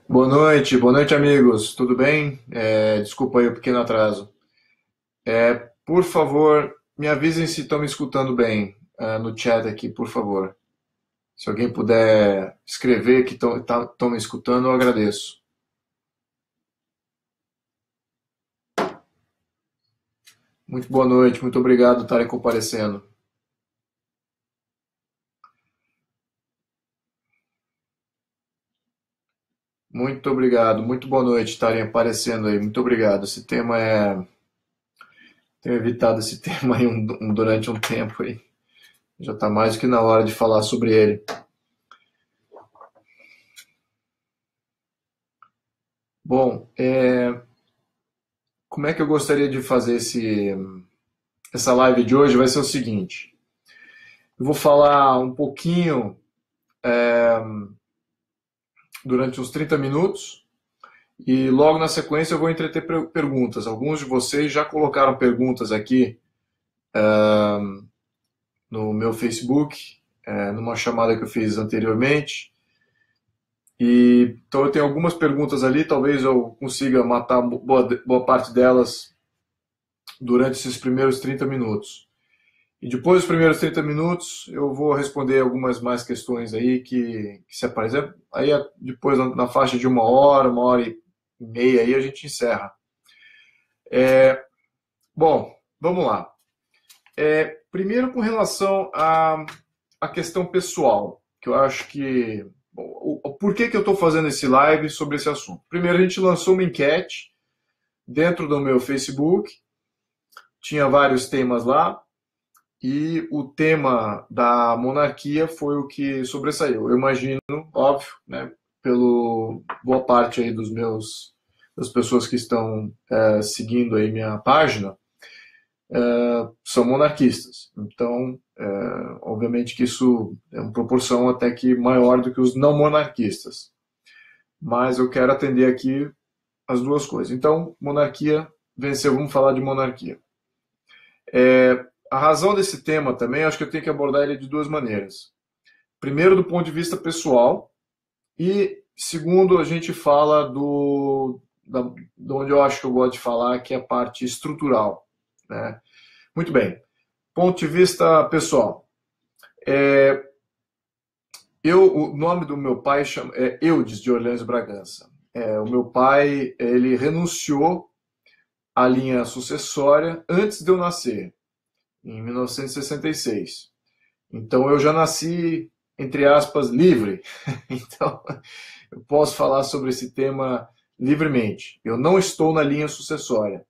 Boa noite, amigos. Tudo bem? Desculpa aí o pequeno atraso. Por favor, me avisem se estão me escutando bem, no chat aqui, por favor. Se alguém puder escrever que estão me escutando, eu agradeço. Muito boa noite, muito obrigado por estarem comparecendo. Muito obrigado, muito boa noite estarem aparecendo aí. Muito obrigado. Esse tema Tenho evitado esse tema aí durante um tempo aí. Já está mais do que na hora de falar sobre ele. Bom, como é que eu gostaria de fazer essa live de hoje? Vai ser o seguinte. Eu vou falar um pouquinho durante uns 30 minutos e logo na sequência eu vou entreter perguntas. Alguns de vocês já colocaram perguntas aqui no meu Facebook, numa chamada que eu fiz anteriormente. Então eu tenho algumas perguntas ali, talvez eu consiga matar boa parte delas durante esses primeiros 30 minutos. E depois dos primeiros 30 minutos, eu vou responder algumas mais questões aí que se aparecem. Aí depois, na faixa de uma hora e meia, aí a gente encerra. Bom, vamos lá. Primeiro, com relação à questão pessoal, que eu acho que... Por que eu estou fazendo esse live sobre esse assunto? Primeiro, a gente lançou uma enquete dentro do meu Facebook, tinha vários temas lá, e o tema da monarquia foi o que sobressaiu. Eu imagino, óbvio, né, pela boa parte aí das pessoas que estão seguindo aí minha página, são monarquistas. Então, obviamente que isso é uma proporção até que maior do que os não monarquistas. Mas eu quero atender aqui as duas coisas. Então, monarquia venceu, vamos falar de monarquia. A razão desse tema também, acho que eu tenho que abordar ele de duas maneiras. Primeiro, do ponto de vista pessoal, e segundo, a gente fala de onde eu acho que eu gosto de falar, que é a parte estrutural, né? Muito bem. Ponto de vista pessoal. O nome do meu pai é Eudes de Orleans Bragança. O meu pai, ele renunciou à linha sucessória antes de eu nascer, em 1966. Então eu já nasci, entre aspas, livre. Então eu posso falar sobre esse tema livremente. Eu não estou na linha sucessória.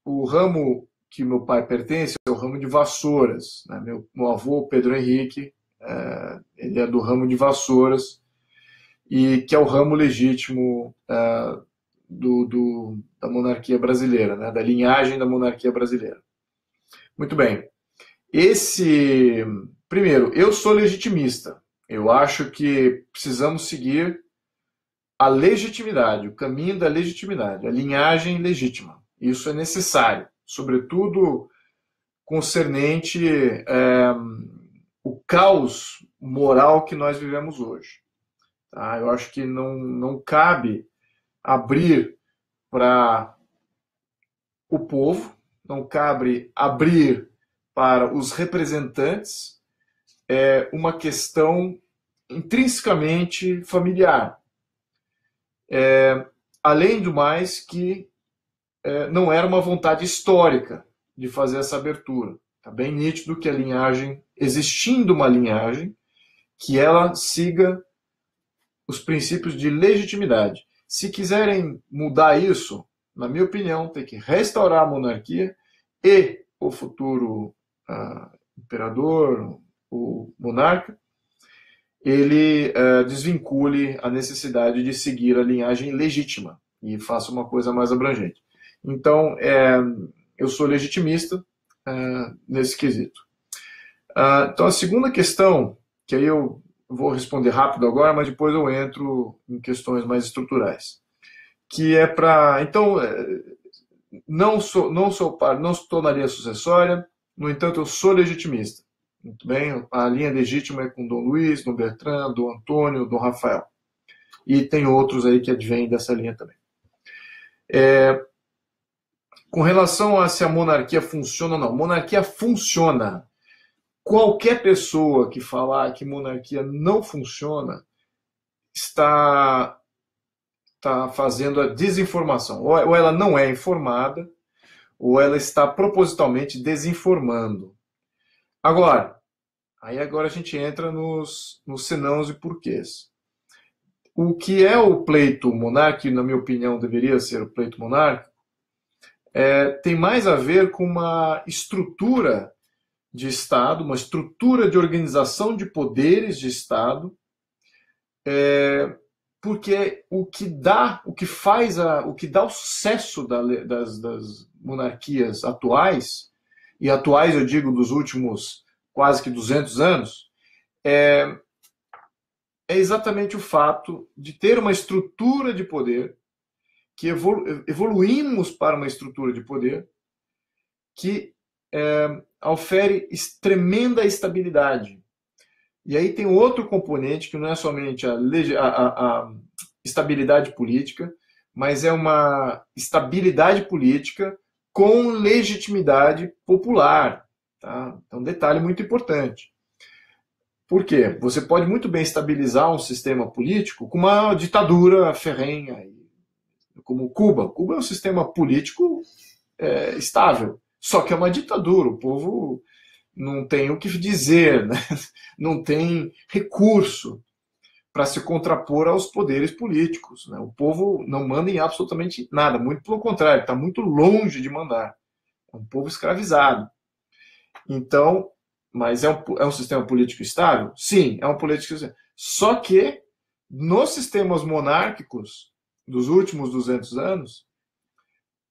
O ramo que meu pai pertence é o ramo de Vassouras, né? Meu avô, Pedro Henrique, ele é do ramo de Vassouras, e que é o ramo legítimo da monarquia brasileira, né? Da linhagem da monarquia brasileira. Muito bem. Primeiro, eu sou legitimista. Eu acho que precisamos seguir a legitimidade, o caminho da legitimidade, a linhagem legítima. Isso é necessário, sobretudo concernente o caos moral que nós vivemos hoje. Tá? Eu acho que não cabe abrir para o povo, não cabe abrir para os representantes uma questão intrinsecamente familiar. Além do mais que não era uma vontade histórica de fazer essa abertura. Está bem nítido que a linhagem, existindo uma linhagem, que ela siga os princípios de legitimidade. Se quiserem mudar isso, na minha opinião, tem que restaurar a monarquia e o futuro imperador, o monarca, ele desvincule a necessidade de seguir a linhagem legítima e faça uma coisa mais abrangente. Então, eu sou legitimista nesse quesito. Então, a segunda questão, que aí eu vou responder rápido agora, mas depois eu entro em questões mais estruturais, que é para... Então, não estou na linha sucessória, No entanto, eu sou legitimista. Muito bem, a linha legítima é com Dom Luiz, Dom Bertrand, Dom Antônio, Dom Rafael. E tem outros aí que advêm dessa linha também. Com relação a se a monarquia funciona ou não, monarquia funciona. Qualquer pessoa que falar que monarquia não funciona está fazendo a desinformação. Ou ela não é informada, ou ela está propositalmente desinformando. Agora a gente entra nos senãos e porquês. O que é o pleito monárquico, na minha opinião, deveria ser o pleito monárquico, tem mais a ver com uma estrutura de Estado, uma estrutura de organização de poderes de Estado, porque o que dá o sucesso das monarquias atuais, e atuais eu digo dos últimos quase que 200 anos, é exatamente o fato de ter uma estrutura de poder, que evoluímos para uma estrutura de poder que ofere tremenda estabilidade. E aí tem outro componente que não é somente a estabilidade política, mas é uma estabilidade política com legitimidade popular. Tá? Então, um detalhe muito importante. Por quê? Você pode muito bem estabilizar um sistema político com uma ditadura ferrenha, como Cuba. Cuba é um sistema político estável, só que é uma ditadura. O povo não tem o que dizer, né? Não tem recurso para se contrapor aos poderes políticos. Né? O povo não manda em absolutamente nada, muito pelo contrário, está muito longe de mandar. É um povo escravizado. Então, mas é um sistema político estável? Sim, é um político estável. Só que nos sistemas monárquicos dos últimos 200 anos,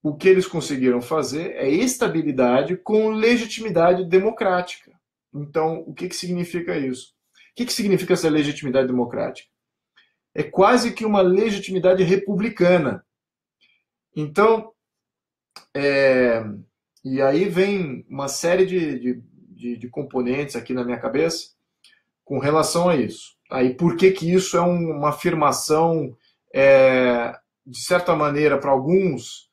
o que eles conseguiram fazer é estabilidade com legitimidade democrática. Então, o que significa isso? O que significa essa legitimidade democrática? É quase que uma legitimidade republicana. Então, e aí vem uma série de componentes aqui na minha cabeça com relação a isso. Aí, por que isso é uma afirmação, de certa maneira, para alguns,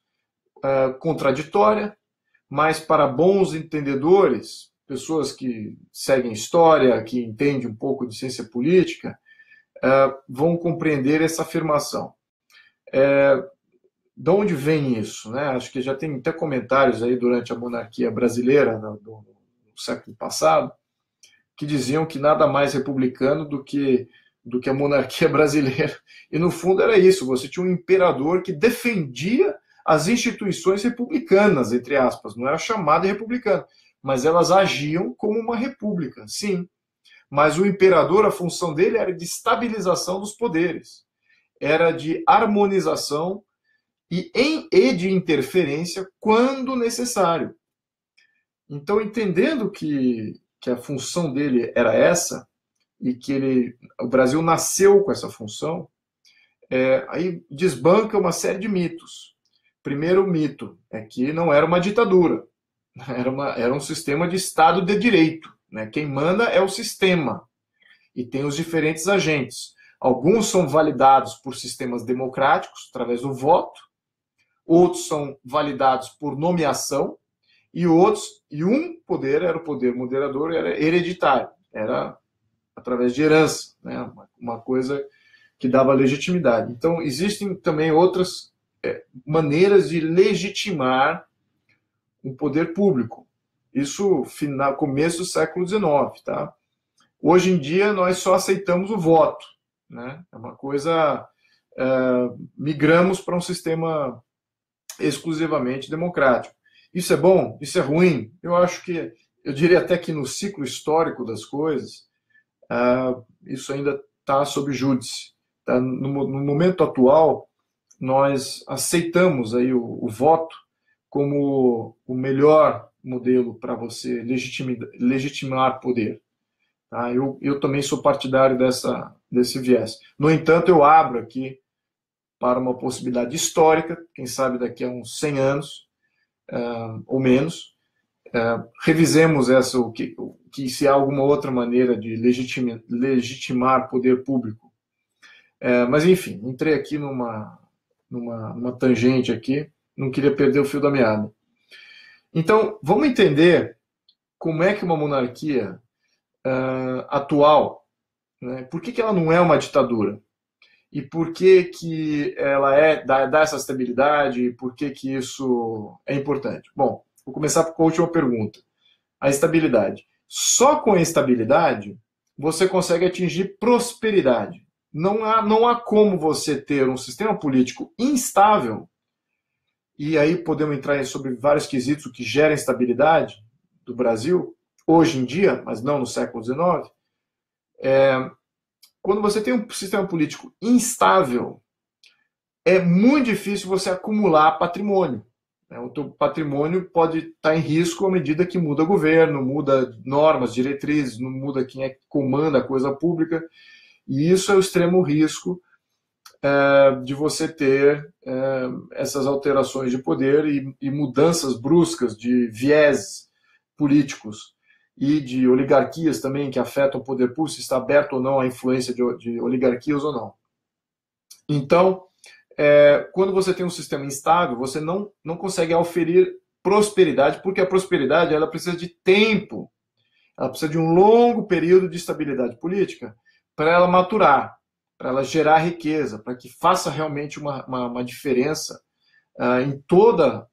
contraditória, mas para bons entendedores, pessoas que seguem história, que entendem um pouco de ciência política, vão compreender essa afirmação. De onde vem isso? Né? Acho que já tem até comentários aí durante a monarquia brasileira do século passado que diziam que nada mais republicano do que a monarquia brasileira. E no fundo era isso, você tinha um imperador que defendia as instituições republicanas, entre aspas, não era chamada de republicana, mas elas agiam como uma república, sim. Mas o imperador, a função dele era de estabilização dos poderes, era de harmonização e de interferência quando necessário. Então, entendendo que a função dele era essa, e que o Brasil nasceu com essa função, aí desbanca uma série de mitos. Primeiro mito é que não era uma ditadura, era um sistema de Estado de Direito. Né? Quem manda é o sistema, e tem os diferentes agentes. Alguns são validados por sistemas democráticos, através do voto, outros são validados por nomeação, e um poder era o poder moderador, era hereditário, era através de herança, né? Uma coisa que dava legitimidade. Então, existem também outras maneiras de legitimar um poder público. Isso no começo do século XIX. Tá? Hoje em dia, nós só aceitamos o voto. Né? É uma coisa... migramos para um sistema exclusivamente democrático. Isso é bom? Isso é ruim? Eu diria até que no ciclo histórico das coisas, isso ainda está sob júdice. Tá? No momento atual, nós aceitamos aí o voto como o melhor modelo para você legitimar poder. Tá? Eu também sou partidário desse viés. No entanto, eu abro aqui para uma possibilidade histórica, quem sabe daqui a uns 100 anos, ou menos, revisemos essa, que se há alguma outra maneira de legitimar poder público. Mas, enfim, entrei aqui numa tangente aqui, não queria perder o fio da meada. Então, vamos entender como é que uma monarquia atual, né, por que ela não é uma ditadura? E por que ela dá essa estabilidade? E por que isso é importante? Bom, vou começar com a última pergunta. A estabilidade. Só com a estabilidade você consegue atingir prosperidade. Não há como você ter um sistema político instável, e aí podemos entrar sobre vários quesitos que geram instabilidade do Brasil, hoje em dia, mas não no século XIX. Quando você tem um sistema político instável, é muito difícil você acumular patrimônio. O teu patrimônio pode estar em risco à medida que muda o governo, muda normas, diretrizes, não muda quem é que comanda a coisa pública. E isso é o extremo risco de você ter essas alterações de poder e mudanças bruscas de viés políticos e de oligarquias também que afetam o poder público, se está aberto ou não à influência de oligarquias ou não. Então, quando você tem um sistema instável, você não consegue oferir prosperidade, porque a prosperidade ela precisa de tempo, ela precisa de um longo período de estabilidade política para ela maturar, para ela gerar riqueza, para que faça realmente uma diferença em toda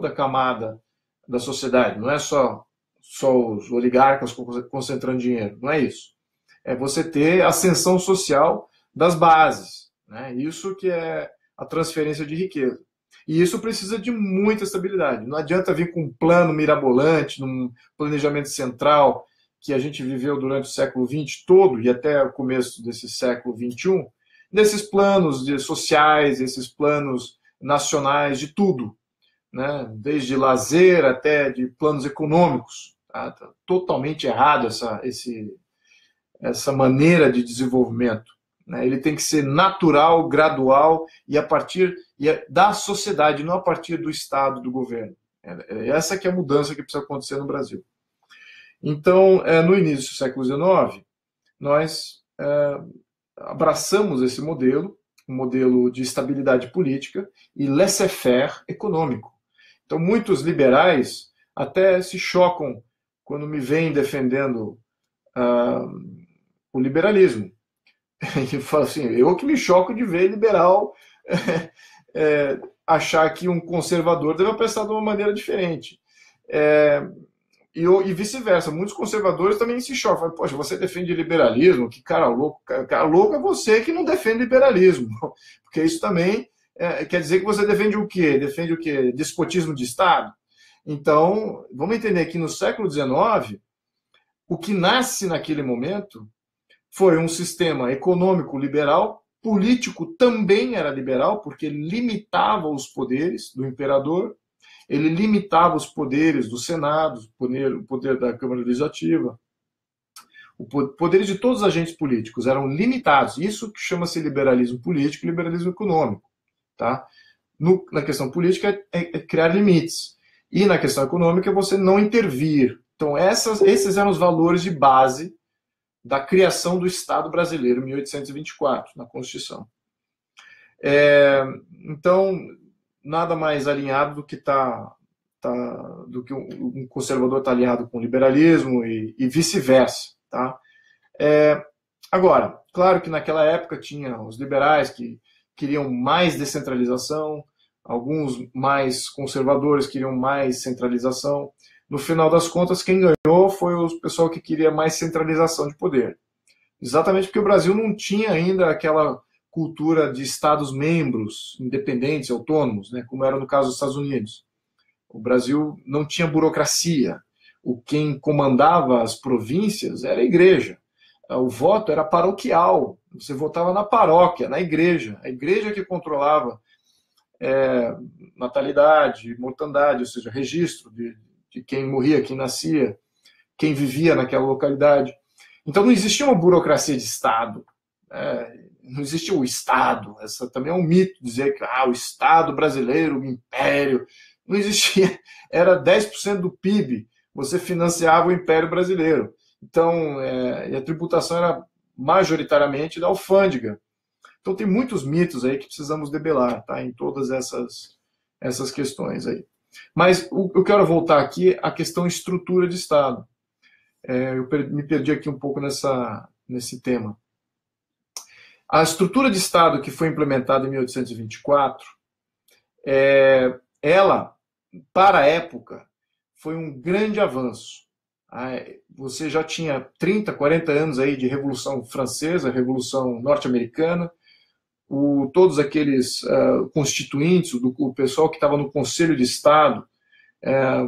a camada da sociedade. Não é só os oligarcas concentrando dinheiro, não é isso. É você ter ascensão social das bases, né? Isso que é a transferência de riqueza. E isso precisa de muita estabilidade. Não adianta vir com um plano mirabolante, num planejamento central que a gente viveu durante o século XX todo e até o começo desse século XXI, desses planos sociais, esses planos nacionais, de tudo, né? Desde lazer até de planos econômicos. Tá totalmente errado essa maneira de desenvolvimento. Ele tem que ser natural, gradual e a partir da sociedade, não a partir do Estado, do governo. Essa que é a mudança que precisa acontecer no Brasil. Então, no início do século XIX, nós abraçamos esse modelo, um modelo de estabilidade política e laissez-faire econômico. Então, muitos liberais até se chocam quando me veem defendendo o liberalismo. E falo assim, eu que me choco de ver liberal achar que um conservador deve pensar de uma maneira diferente. E vice-versa, muitos conservadores também se chocam. Falam, poxa, você defende liberalismo? Que cara louco. Cara louco é você que não defende liberalismo. Porque isso também quer dizer que você defende o quê? Defende o quê? Despotismo de Estado? Então, vamos entender que no século XIX, o que nasce naquele momento foi um sistema econômico liberal, político também era liberal, porque ele limitava os poderes do imperador, ele limitava os poderes do Senado, o poder da Câmara Legislativa. Os poderes de todos os agentes políticos eram limitados. Isso que chama-se liberalismo político e liberalismo econômico. Tá? Na questão política é criar limites. E na questão econômica é você não intervir. Então esses eram os valores de base da criação do Estado brasileiro em 1824, na Constituição. Então, nada mais alinhado do que do que um conservador está alinhado com o liberalismo e vice-versa. Tá? Agora, claro que naquela época tinha os liberais que queriam mais descentralização, alguns mais conservadores queriam mais centralização. No final das contas, quem ganhou foi o pessoal que queria mais centralização de poder. Exatamente porque o Brasil não tinha ainda aquela cultura de Estados-membros independentes, autônomos, né, como era no caso dos Estados Unidos. O Brasil não tinha burocracia. Quem comandava as províncias era a igreja. O voto era paroquial. Você votava na paróquia, na igreja. A igreja que controlava natalidade, mortandade, ou seja, registro de quem morria, quem nascia, quem vivia naquela localidade. Então não existia uma burocracia de Estado. Não existia o Estado. Essa também é um mito, dizer que o Estado brasileiro, o Império. Não existia. Era 10% do PIB. você financiava o Império Brasileiro. Então, e a tributação era majoritariamente da alfândega. Então, tem muitos mitos aí que precisamos debelar, tá? Em todas essas questões aí. Mas eu quero voltar aqui à questão estrutura de Estado. Eu me perdi aqui um pouco nesse tema. A estrutura de Estado que foi implementada em 1824, ela, para a época, foi um grande avanço. Você já tinha 30, 40 anos aí de Revolução Francesa, Revolução Norte-Americana, todos aqueles constituintes, o pessoal que estava no Conselho de Estado,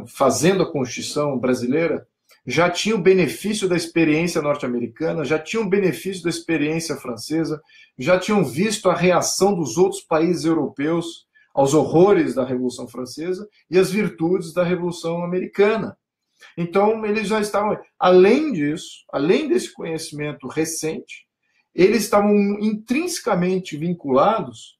fazendo a Constituição brasileira, já tinha o benefício da experiência norte-americana, já tinha o benefício da experiência francesa, já tinham visto a reação dos outros países europeus aos horrores da Revolução Francesa e as virtudes da Revolução Americana. Então, eles já estavam, além disso, além desse conhecimento recente, eles estavam intrinsecamente vinculados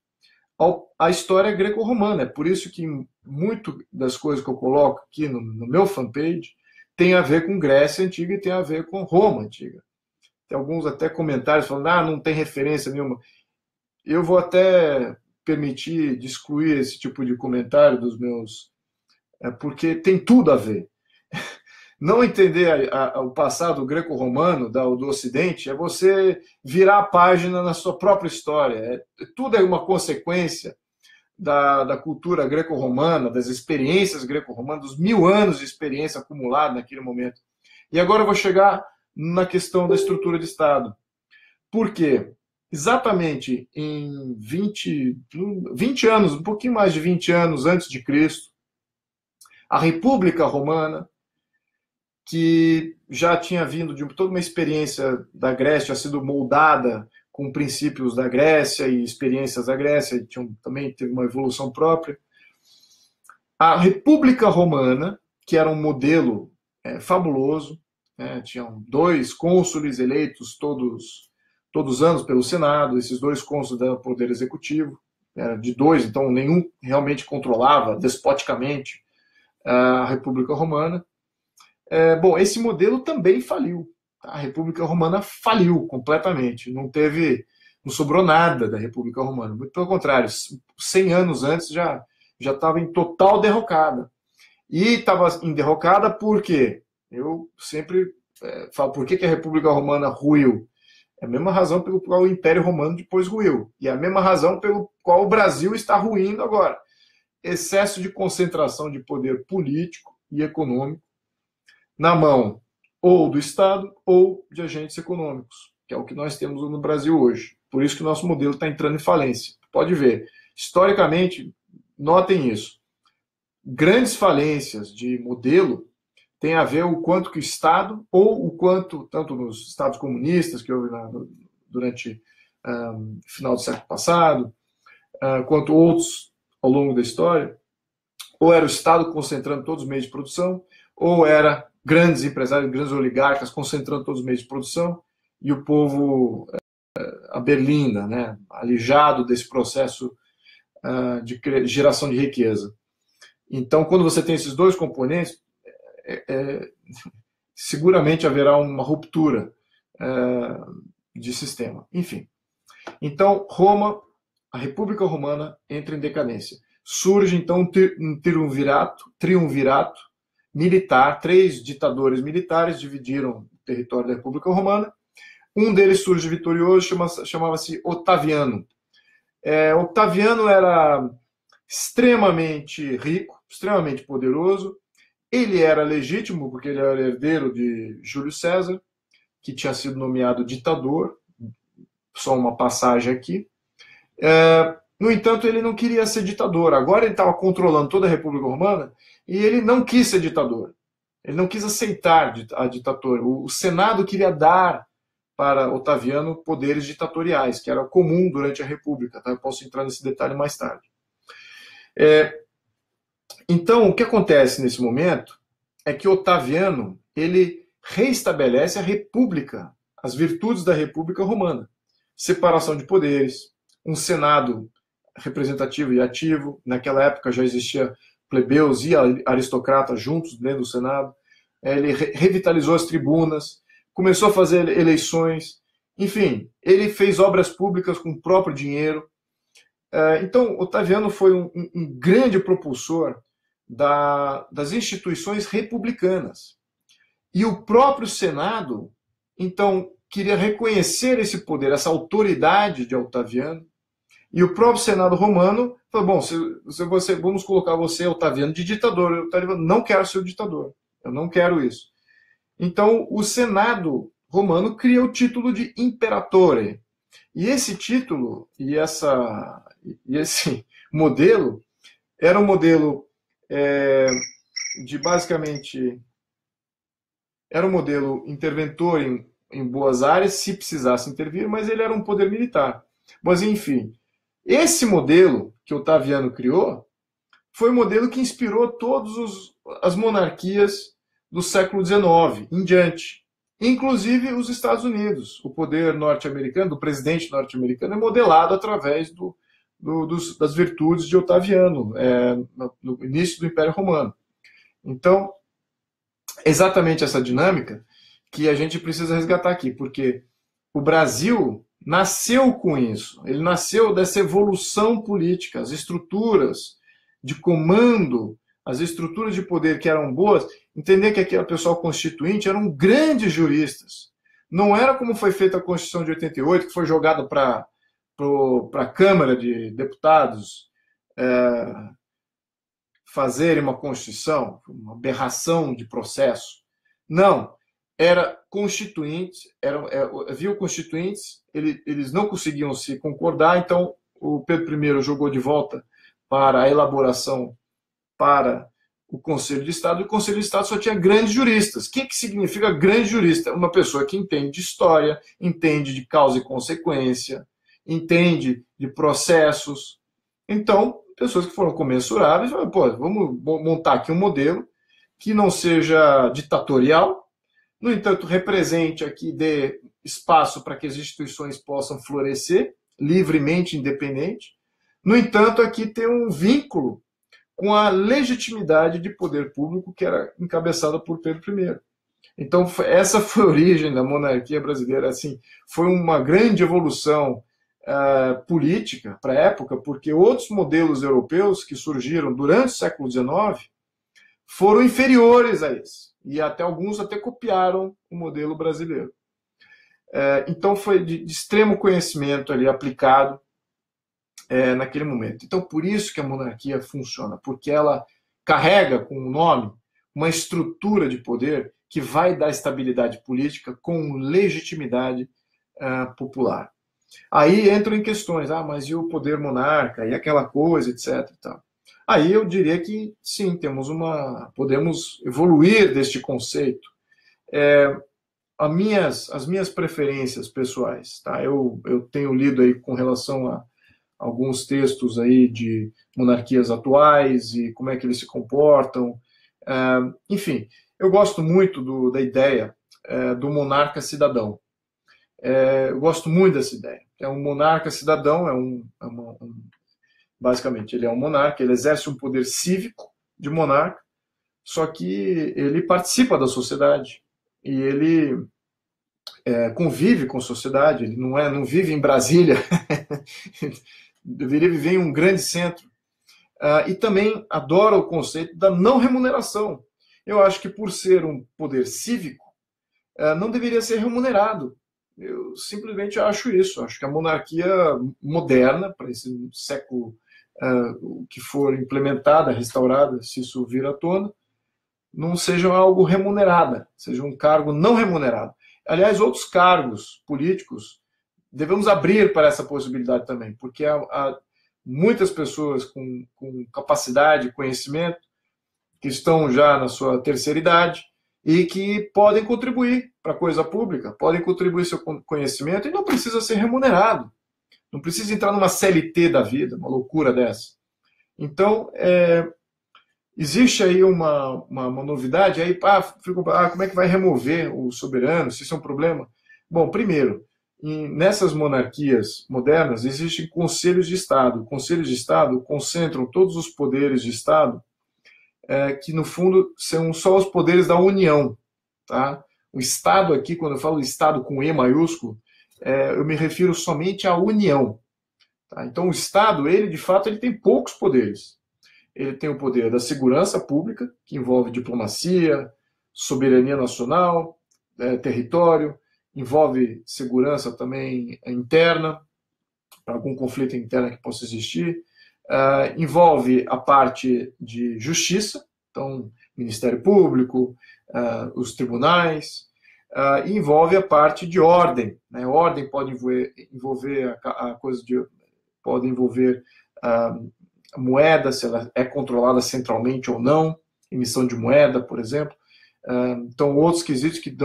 à história greco-romana. É por isso que muito das coisas que eu coloco aqui no meu fanpage tem a ver com Grécia Antiga e tem a ver com Roma Antiga. Tem alguns até comentários falando, não tem referência nenhuma. Eu vou até permitir de excluir esse tipo de comentário dos meus... porque tem tudo a ver. Não entender o passado greco-romano do Ocidente é você virar a página na sua própria história. Tudo é uma consequência da cultura greco-romana, das experiências greco-romanas, dos 1000 anos de experiência acumulada naquele momento. E agora eu vou chegar na questão da estrutura de Estado. Por quê? Exatamente em 20 anos, um pouquinho mais de 20 anos antes de Cristo, a República Romana, que já tinha vindo de toda uma experiência da Grécia, tinha sido moldada com princípios da Grécia e experiências da Grécia, também teve uma evolução própria. A República Romana, que era um modelo fabuloso, tinham 2 cônsules eleitos todos os anos pelo Senado, esses 2 cônsules davam poder executivo, era de 2, então nenhum realmente controlava despoticamente a República Romana. Bom, esse modelo também faliu. A República Romana faliu completamente. Não sobrou nada da República Romana. Muito pelo contrário, 100 anos antes já estava em total derrocada. E estava em derrocada por quê? Eu sempre falo, por que a República Romana ruiu? É a mesma razão pelo qual o Império Romano depois ruiu. E é a mesma razão pelo qual o Brasil está ruindo agora. Excesso de concentração de poder político e econômico na mão ou do Estado ou de agentes econômicos, que é o que nós temos no Brasil hoje. Por isso que o nosso modelo está entrando em falência. Pode ver, historicamente, notem isso. Grandes falências de modelo têm a ver o quanto que o Estado, ou o quanto, tanto nos Estados comunistas, que houve durante o final do século passado, quanto outros ao longo da história, ou era o Estado concentrando todos os meios de produção, ou era grandes empresários, grandes oligarcas concentrando todos os meios de produção, e o povo a berlinda, né, alijado desse processo de geração de riqueza. Então, quando você tem esses 2 componentes, seguramente haverá uma ruptura de sistema. Enfim. Então, a República Romana entra em decadência. Surge, então, um triunvirato militar. 3 ditadores militares dividiram o território da República Romana. Um deles surge vitorioso, chamava-se Otaviano. Otaviano era extremamente rico, extremamente poderoso. Ele era legítimo, porque ele era herdeiro de Júlio César, que tinha sido nomeado ditador. Só uma passagem aqui. No entanto, ele não queria ser ditador. Agora ele estava controlando toda a República Romana e ele não quis ser ditador. Ele não quis aceitar a ditadura. O Senado queria dar para Otaviano poderes ditatoriais, que era comum durante a República. Tá? Eu posso entrar nesse detalhe mais tarde. Então, o que acontece nesse momento é que Otaviano ele reestabelece a República, as virtudes da República Romana. Separação de poderes, um Senado representativo e ativo. Naquela época já existia plebeus e aristocratas juntos dentro do Senado. ele revitalizou as tribunas, começou a fazer eleições, enfim, ele fez obras públicas com o próprio dinheiro. Então, Otaviano foi um grande propulsor das instituições republicanas. E o próprio Senado, então, queria reconhecer esse poder, essa autoridade de Otaviano. E o próprio Senado romano falou, bom, vamos colocar você, Otaviano, de ditador. Eu não quero ser o ditador. Eu não quero isso. Então, o Senado romano cria o título de imperatore. E esse título e esse modelo era um modelo de basicamente... Era um modelo interventor em boas áreas, se precisasse intervir, mas ele era um poder militar. Mas, enfim, esse modelo que Otaviano criou foi o modelo que inspirou todas as monarquias do século XIX em diante, inclusive os Estados Unidos. O poder norte-americano, do presidente norte-americano, é modelado através das virtudes de Otaviano, no início do Império Romano. Então, exatamente essa dinâmica que a gente precisa resgatar aqui, porque o Brasil nasceu com isso, ele nasceu dessa evolução política, as estruturas de comando, as estruturas de poder que eram boas, entender que aquele pessoal constituinte eram grandes juristas. Não era como foi feita a Constituição de 88, que foi jogada para a Câmara de Deputados fazerem uma Constituição, uma aberração de processo. Não, era constituinte, havia constituintes, eles não conseguiam se concordar, então o Pedro I jogou de volta para a elaboração para o Conselho de Estado, e o Conselho de Estado só tinha grandes juristas. O que significa grande jurista? Uma pessoa que entende de história, entende de causa e consequência, entende de processos. Então, pessoas que foram comensuráveis, vamos montar aqui um modelo que não seja ditatorial, no entanto, represente aqui, dê espaço para que as instituições possam florescer livremente, independente. No entanto, aqui tem um vínculo com a legitimidade de poder público que era encabeçada por Pedro I. Então, essa foi a origem da monarquia brasileira. Assim, foi uma grande evolução política para a época, porque outros modelos europeus que surgiram durante o século XIX foram inferiores a esse. E alguns até copiaram o modelo brasileiro. Então, foi de extremo conhecimento ali aplicado naquele momento. Então, por isso que a monarquia funciona, porque ela carrega com o nome uma estrutura de poder que vai dar estabilidade política com legitimidade popular. Aí entram em questões, mas e o poder monarca, e aquela coisa, etc. E tal. Aí eu diria que sim, podemos evoluir deste conceito. As minhas preferências pessoais, tá? Eu tenho lido aí com relação a alguns textos aí de monarquias atuais e como é que eles se comportam. Enfim, eu gosto muito da ideia do monarca cidadão. Eu gosto muito dessa ideia. É um monarca cidadão, basicamente, ele é um monarca, ele exerce um poder cívico de monarca, só que ele participa da sociedade e ele convive com a sociedade, ele não vive em Brasília, deveria viver em um grande centro. E também adora o conceito da não remuneração. Eu acho que por ser um poder cívico, não deveria ser remunerado. Eu simplesmente acho isso. Acho que a monarquia moderna, para esse século que for implementada, restaurada, se isso vir à tona, não seja algo remunerada, seja um cargo não remunerado. Aliás, outros cargos políticos, devemos abrir para essa possibilidade também, porque há muitas pessoas com capacidade, conhecimento, que estão já na sua terceira idade e que podem contribuir para a coisa pública, podem contribuir seu conhecimento e não precisa ser remunerado. Não precisa entrar numa CLT da vida, uma loucura dessa. Então, existe aí uma novidade, aí, como é que vai remover o soberano, se isso é um problema? Bom, primeiro, nessas monarquias modernas, existem conselhos de Estado. Conselhos de Estado concentram todos os poderes de Estado que no fundo são só os poderes da União. Tá? O Estado aqui, quando eu falo Estado com E maiúsculo, eu me refiro somente à União. Tá? Então o Estado, ele de fato, ele tem poucos poderes. Ele tem o poder da segurança pública, que envolve diplomacia, soberania nacional, território, envolve segurança também interna, para algum conflito interno que possa existir, envolve a parte de justiça, então, Ministério Público, os tribunais, e envolve a parte de ordem. Né? Ordem pode envolver a coisa de... pode envolver a moeda, se ela é controlada centralmente ou não, emissão de moeda, por exemplo. Então, outros quesitos que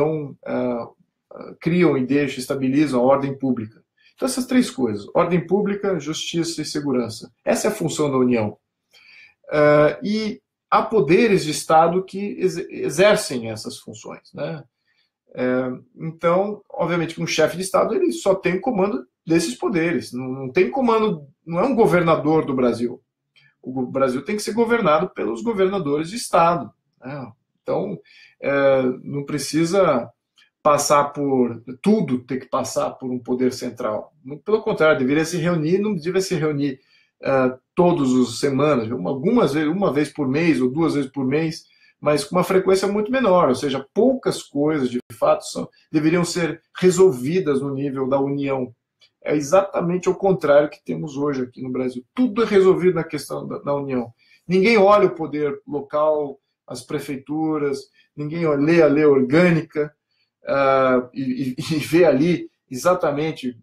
criam e deixam, estabilizam a ordem pública. Então, essas três coisas, ordem pública, justiça e segurança. Essa é a função da União. E há poderes de Estado que exercem essas funções. Né? Então, obviamente, que um chefe de Estado ele só tem comando desses poderes. Não tem comando, não é um governador do Brasil. O Brasil tem que ser governado pelos governadores de Estado. Né? Então, não precisa passar por tudo, ter que passar por um poder central. Pelo contrário, deveria se reunir, não deveria se reunir todas as semanas, algumas vezes, uma vez por mês ou 2 vezes por mês, mas com uma frequência muito menor, ou seja, poucas coisas de fato deveriam ser resolvidas no nível da União. É exatamente o contrário que temos hoje aqui no Brasil. Tudo é resolvido na questão da União. Ninguém olha o poder local, as prefeituras, ninguém lê a lei orgânica e vê ali exatamente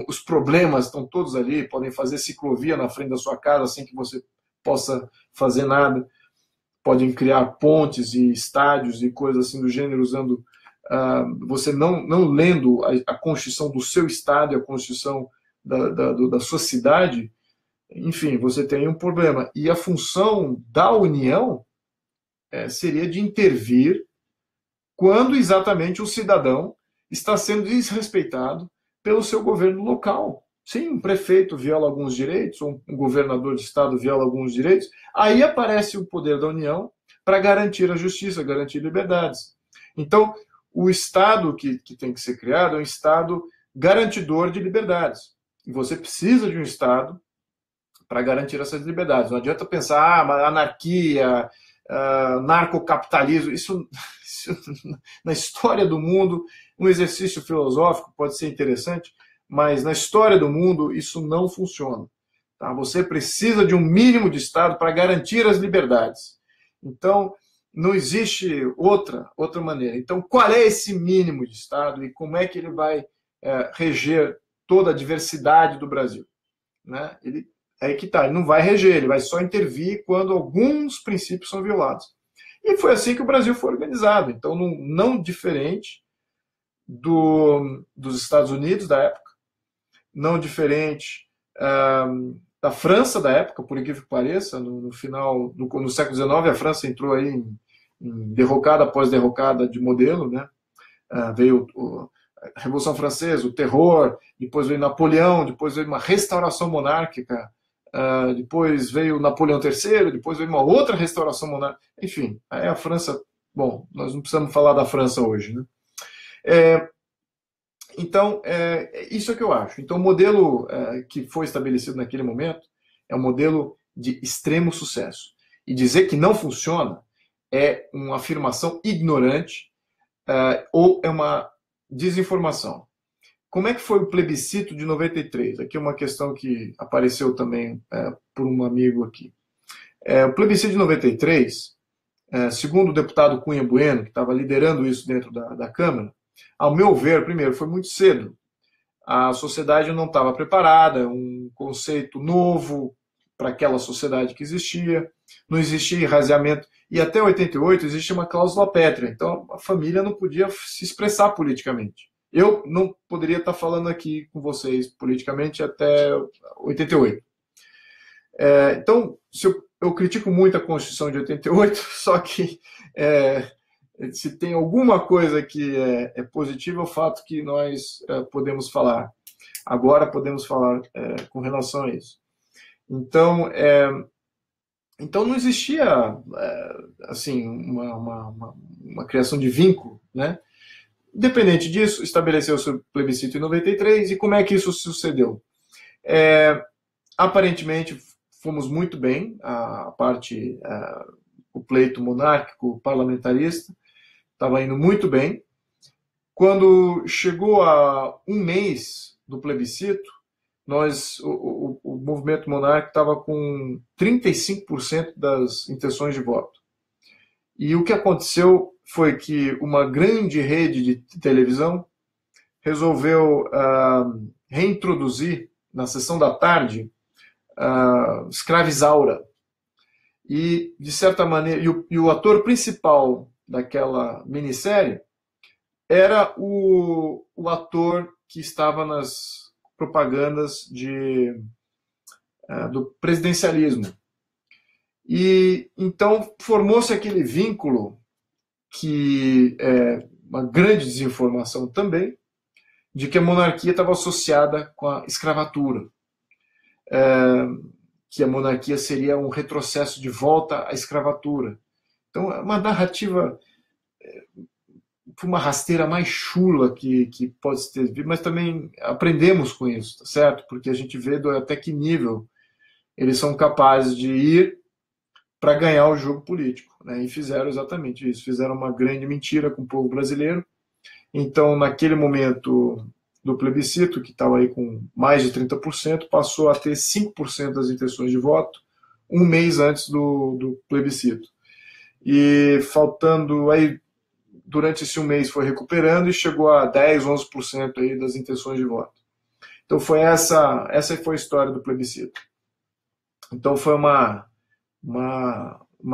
os problemas, estão todos ali, podem fazer ciclovia na frente da sua casa sem que você possa fazer nada, podem criar pontes e estádios e coisas assim do gênero, usando você não lendo a Constituição do seu estado e a Constituição da sua cidade, enfim, você tem um problema. E a função da União seria de intervir quando exatamente o cidadão está sendo desrespeitado pelo seu governo local. Sim, um prefeito viola alguns direitos, ou um governador de estado viola alguns direitos, aí aparece o poder da União para garantir a justiça, garantir liberdades. Então, o Estado que tem que ser criado é um Estado garantidor de liberdades. E você precisa de um Estado para garantir essas liberdades. Não adianta pensar, anarquia, narcocapitalismo, isso na história do mundo, um exercício filosófico pode ser interessante, mas na história do mundo isso não funciona. Tá? Você precisa de um mínimo de Estado para garantir as liberdades. Então, não existe outra maneira. Então, qual é esse mínimo de Estado e como é que ele vai reger toda a diversidade do Brasil? Né? Aí que tá, ele não vai reger, ele vai só intervir quando alguns princípios são violados. E foi assim que o Brasil foi organizado. Então, não diferente dos Estados Unidos da época, não diferente da França da época, por incrível que pareça, no século XIX, a França entrou aí em derrocada após derrocada de modelo, né? Veio a Revolução Francesa, o terror, depois veio Napoleão, depois veio uma restauração monárquica, depois veio Napoleão III, depois veio uma outra restauração monárquica, enfim, aí a França, bom, nós não precisamos falar da França hoje, né? Então, isso é o que eu acho. Então, o modelo que foi estabelecido naquele momento é um modelo de extremo sucesso. E dizer que não funciona é uma afirmação ignorante ou é uma desinformação. Como é que foi o plebiscito de 93? Aqui é uma questão que apareceu também por um amigo aqui. O plebiscito de 93, segundo o deputado Cunha Bueno, que estava liderando isso dentro da Câmara, ao meu ver, primeiro, foi muito cedo. A sociedade não estava preparada, um conceito novo para aquela sociedade que existia, não existia enraizamento. E até 88 existia uma cláusula pétrea, então a família não podia se expressar politicamente. Eu não poderia estar falando aqui com vocês politicamente até 88. Então, eu critico muito a Constituição de 88, só que se tem alguma coisa que é positiva, é o fato que nós podemos falar. Agora podemos falar com relação a isso. Então, Então não existia assim uma criação de vínculo, né? Independente disso, estabeleceu-se o plebiscito em 93 e como é que isso sucedeu? Aparentemente fomos muito bem, a parte, o pleito monárquico parlamentarista estava indo muito bem. Quando chegou a um mês do plebiscito, o movimento monárquico estava com 35% das intenções de voto. E o que aconteceu foi que uma grande rede de televisão resolveu reintroduzir, na sessão da tarde, Escravizaura. E, de certa maneira, e o ator principal daquela minissérie era o ator que estava nas propagandas do presidencialismo. E então formou-se aquele vínculo que é uma grande desinformação também, de que a monarquia estava associada com a escravatura, que a monarquia seria um retrocesso de volta à escravatura. Então, é uma narrativa, uma rasteira mais chula que pode ter visto, mas também aprendemos com isso, tá certo? Porque a gente vê até que nível eles são capazes de ir para ganhar o jogo político, né? E fizeram exatamente isso, fizeram uma grande mentira com o povo brasileiro. Então, naquele momento do plebiscito, que estava aí com mais de 30%, passou a ter 5% das intenções de voto um mês antes do plebiscito. E faltando aí, durante esse um mês foi recuperando e chegou a 10, 11% aí das intenções de voto. Então foi essa foi a história do plebiscito. Então foi uma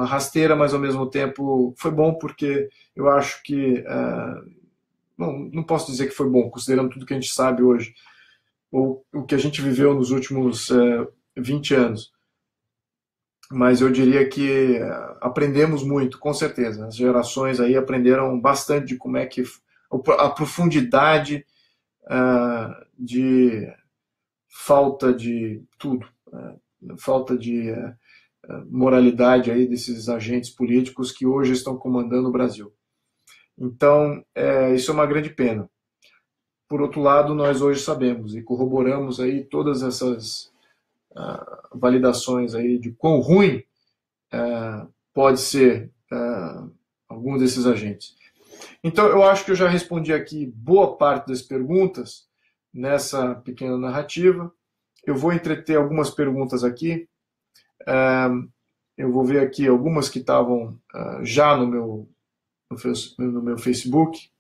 rasteira, mas ao mesmo tempo foi bom, porque eu acho que não posso dizer que foi bom, considerando tudo que a gente sabe hoje, ou o que a gente viveu nos últimos 20 anos. Mas eu diria que aprendemos muito, com certeza. As gerações aí aprenderam bastante de como é que a profundidade de falta de tudo, falta de moralidade aí desses agentes políticos que hoje estão comandando o Brasil. Então, isso é uma grande pena. Por outro lado, nós hoje sabemos e corroboramos aí todas essas validações aí de quão ruim pode ser algum desses agentes. Então, eu acho que eu já respondi aqui boa parte das perguntas nessa pequena narrativa. Eu vou entreter algumas perguntas aqui. Eu vou ver aqui algumas que estavam já no meu Facebook.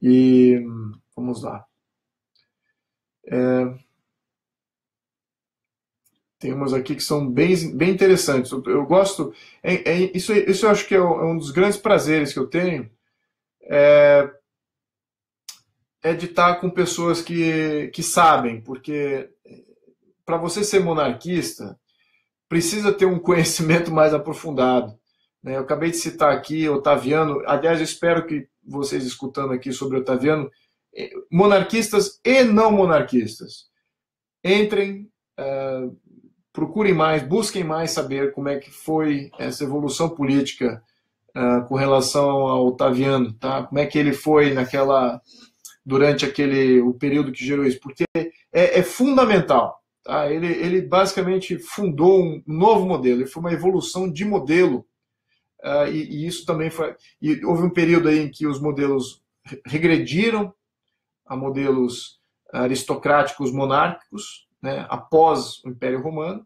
E vamos lá. Tem umas aqui que são bem interessantes. Eu gosto. Isso eu acho que é um dos grandes prazeres que eu tenho. É de estar com pessoas que sabem, porque para você ser monarquista, precisa ter um conhecimento mais aprofundado. Né? Eu acabei de citar aqui Otaviano. Aliás, eu espero que vocês escutando aqui sobre Otaviano, monarquistas e não monarquistas, entrem, procurem mais, busquem mais saber como é que foi essa evolução política com relação ao Otaviano, tá? Como é que ele foi durante o período que gerou isso, porque é fundamental. Tá? Ele basicamente fundou um novo modelo, ele foi uma evolução de modelo, e isso também foi. E houve um período aí em que os modelos regrediram a modelos aristocráticos monárquicos, né, após o Império Romano,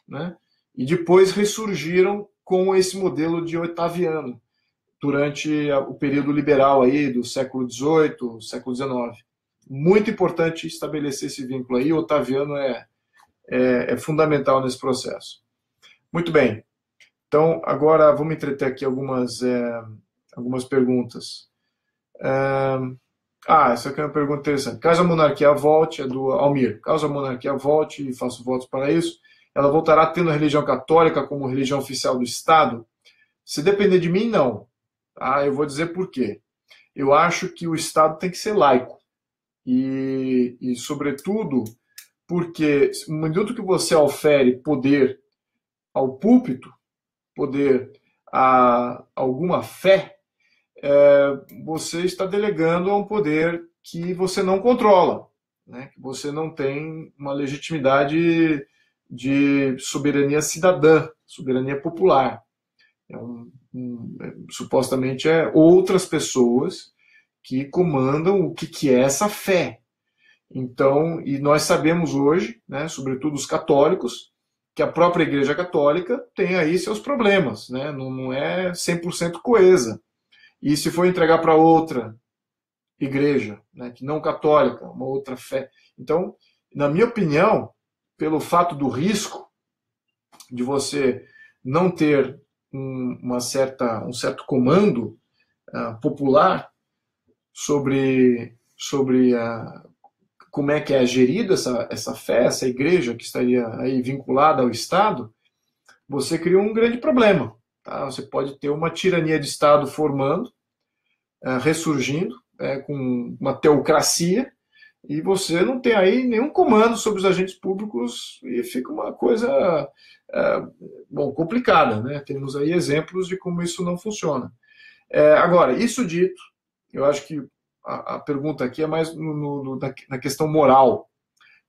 né, e depois ressurgiram com esse modelo de Otaviano durante o período liberal aí do século XVIII, século XIX. Muito importante estabelecer esse vínculo aí. O Otaviano é fundamental nesse processo. Muito bem. Então, agora vamos entreter aqui algumas perguntas. Essa aqui é uma pergunta interessante. Caso a monarquia volte, é do Almir. Caso a monarquia volte, e faço votos para isso, ela voltará tendo a religião católica como religião oficial do Estado? Se depender de mim, não. Eu vou dizer por quê. Eu acho que o Estado tem que ser laico. E sobretudo, porque no minuto que você ofere poder ao púlpito, poder a alguma fé, você está delegando a um poder que você não controla, né? Que você não tem uma legitimidade de soberania cidadã, soberania popular. Supostamente outras pessoas que comandam o que é essa fé. Então, e nós sabemos hoje, né, sobretudo os católicos, que a própria Igreja Católica tem aí seus problemas, né? Não é 100% coesa. E se for entregar para outra igreja, né, que não católica, uma outra fé. Então, na minha opinião, pelo fato do risco de você não ter um certo comando popular sobre como é que é gerida essa fé, essa igreja que estaria aí vinculada ao Estado, você cria um grande problema. Tá? Você pode ter uma tirania de Estado formando, ressurgindo, com uma teocracia, e você não tem aí nenhum comando sobre os agentes públicos e fica uma coisa complicada, né? Temos aí exemplos de como isso não funciona. Agora, isso dito, eu acho que a pergunta aqui é mais na questão moral.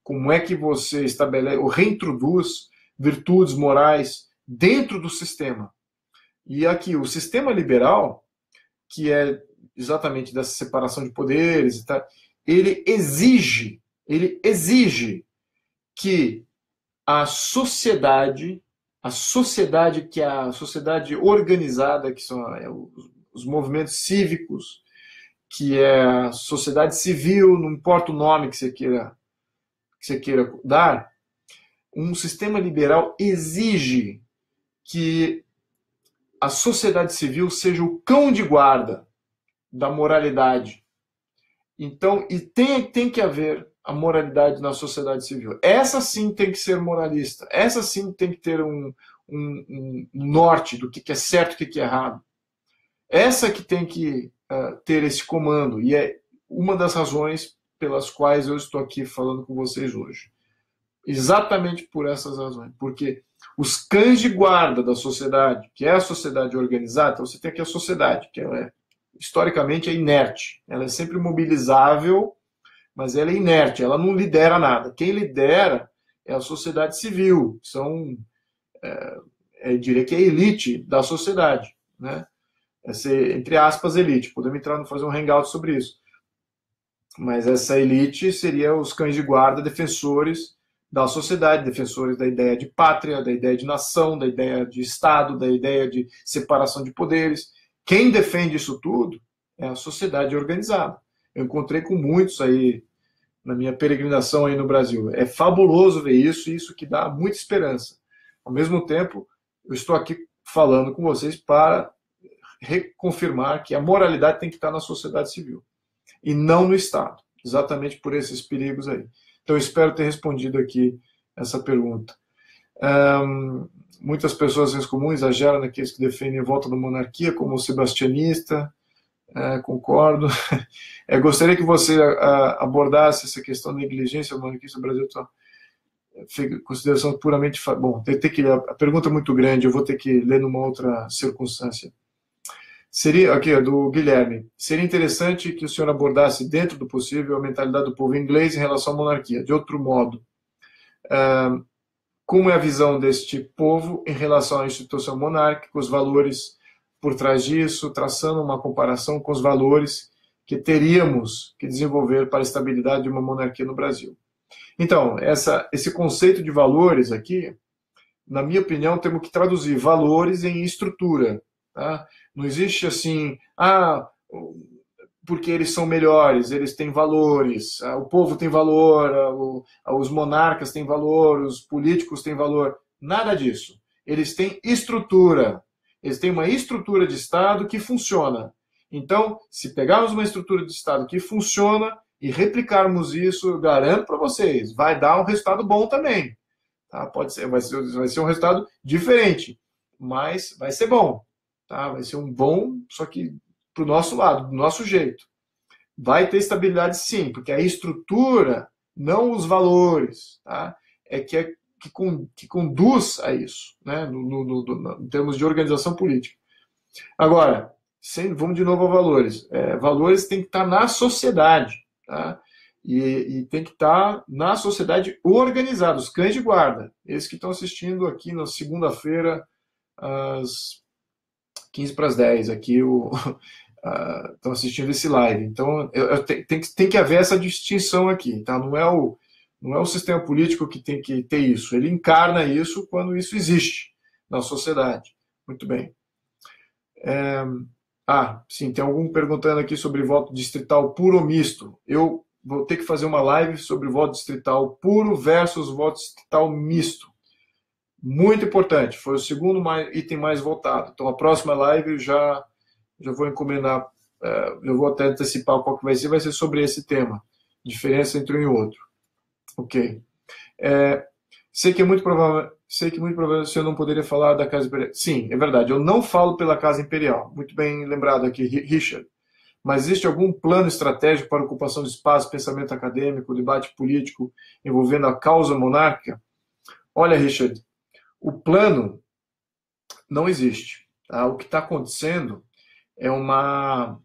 Como é que você estabelece ou reintroduz virtudes morais dentro do sistema? E aqui, o sistema liberal, que é exatamente dessa separação de poderes, ele exige que a sociedade que é a sociedade organizada, que são os movimentos cívicos, que é a sociedade civil, não importa o nome que você queira dar, um sistema liberal exige que a sociedade civil seja o cão de guarda da moralidade. Então, e tem que haver a moralidade na sociedade civil. Essa sim tem que ser moralista. Essa sim tem que ter um norte do que é certo e o que é errado. Essa que tem que ter esse comando. E é uma das razões pelas quais eu estou aqui falando com vocês hoje. Exatamente por essas razões. Porque os cães de guarda da sociedade, que é a sociedade organizada, então você tem aqui a sociedade, que ela historicamente é inerte. Ela é sempre mobilizável, mas ela é inerte, ela não lidera nada. Quem lidera é a sociedade civil, eu diria que é a elite da sociedade, né? Essa, entre aspas, elite. Podemos fazer um hangout sobre isso. Mas essa elite seria os cães de guarda, defensores da sociedade, defensores da ideia de pátria, da ideia de nação, da ideia de Estado, da ideia de separação de poderes. Quem defende isso tudo é a sociedade organizada. Eu encontrei com muitos aí na minha peregrinação aí no Brasil. É fabuloso ver isso, e isso que dá muita esperança. Ao mesmo tempo, eu estou aqui falando com vocês para reconfirmar que a moralidade tem que estar na sociedade civil e não no Estado, exatamente por esses perigos aí. Então, eu espero ter respondido aqui essa pergunta. Muitas pessoas, às vezes, comuns exageram naqueles que defendem a volta da monarquia, como o sebastianista. Concordo. Gostaria que você abordasse essa questão da negligência monarquista no Brasil. Consideração puramente... Bom, a pergunta é muito grande, eu vou ter que ler numa outra circunstância. Seria, aqui, do Guilherme, seria interessante que o senhor abordasse, dentro do possível, a mentalidade do povo inglês em relação à monarquia. De outro modo, como é a visão deste povo em relação à instituição monárquica, os valores por trás disso, traçando uma comparação com os valores que teríamos que desenvolver para a estabilidade de uma monarquia no Brasil. Então, esse conceito de valores aqui, na minha opinião, temos que traduzir valores em estrutura. Tá? Não existe assim, porque eles são melhores, eles têm valores, o povo tem valor, os monarcas têm valor, os políticos têm valor. Nada disso. Eles têm estrutura. Eles têm uma estrutura de Estado que funciona. Então, se pegarmos uma estrutura de Estado que funciona e replicarmos isso, eu garanto para vocês, vai dar um resultado bom também. Tá? Pode ser, vai ser um resultado diferente, mas vai ser bom. Tá? Vai ser um bom, só que para o nosso lado, do nosso jeito. Vai ter estabilidade sim, porque a estrutura, não os valores, tá? É que que conduz a isso, né, em termos de organização política. Agora, vamos de novo a valores. Valores têm que estar na sociedade, tá? E tem que estar na sociedade organizada, os cães de guarda. Esses que estão assistindo aqui na segunda-feira, às 15 para as 10, aqui estão assistindo esse live. Então, tem que haver essa distinção aqui, tá? Não é o sistema político que tem que ter isso. Ele encarna isso quando isso existe na sociedade. Muito bem. Sim, tem algum perguntando aqui sobre voto distrital puro ou misto. Eu vou ter que fazer uma live sobre voto distrital puro versus voto distrital misto. Muito importante, foi o segundo item mais votado. Então, a próxima live eu já vou encomendar, eu vou até antecipar qual que vai ser sobre esse tema, diferença entre um e outro. Ok. Sei que muito provavelmente eu não poderia falar da Casa Imperial. Sim, é verdade, eu não falo pela Casa Imperial. Muito bem lembrado aqui, Richard. Mas existe algum plano estratégico para a ocupação de espaço, pensamento acadêmico, debate político envolvendo a causa monárquica? Olha, Richard, o plano não existe. Tá? O que está acontecendo é uma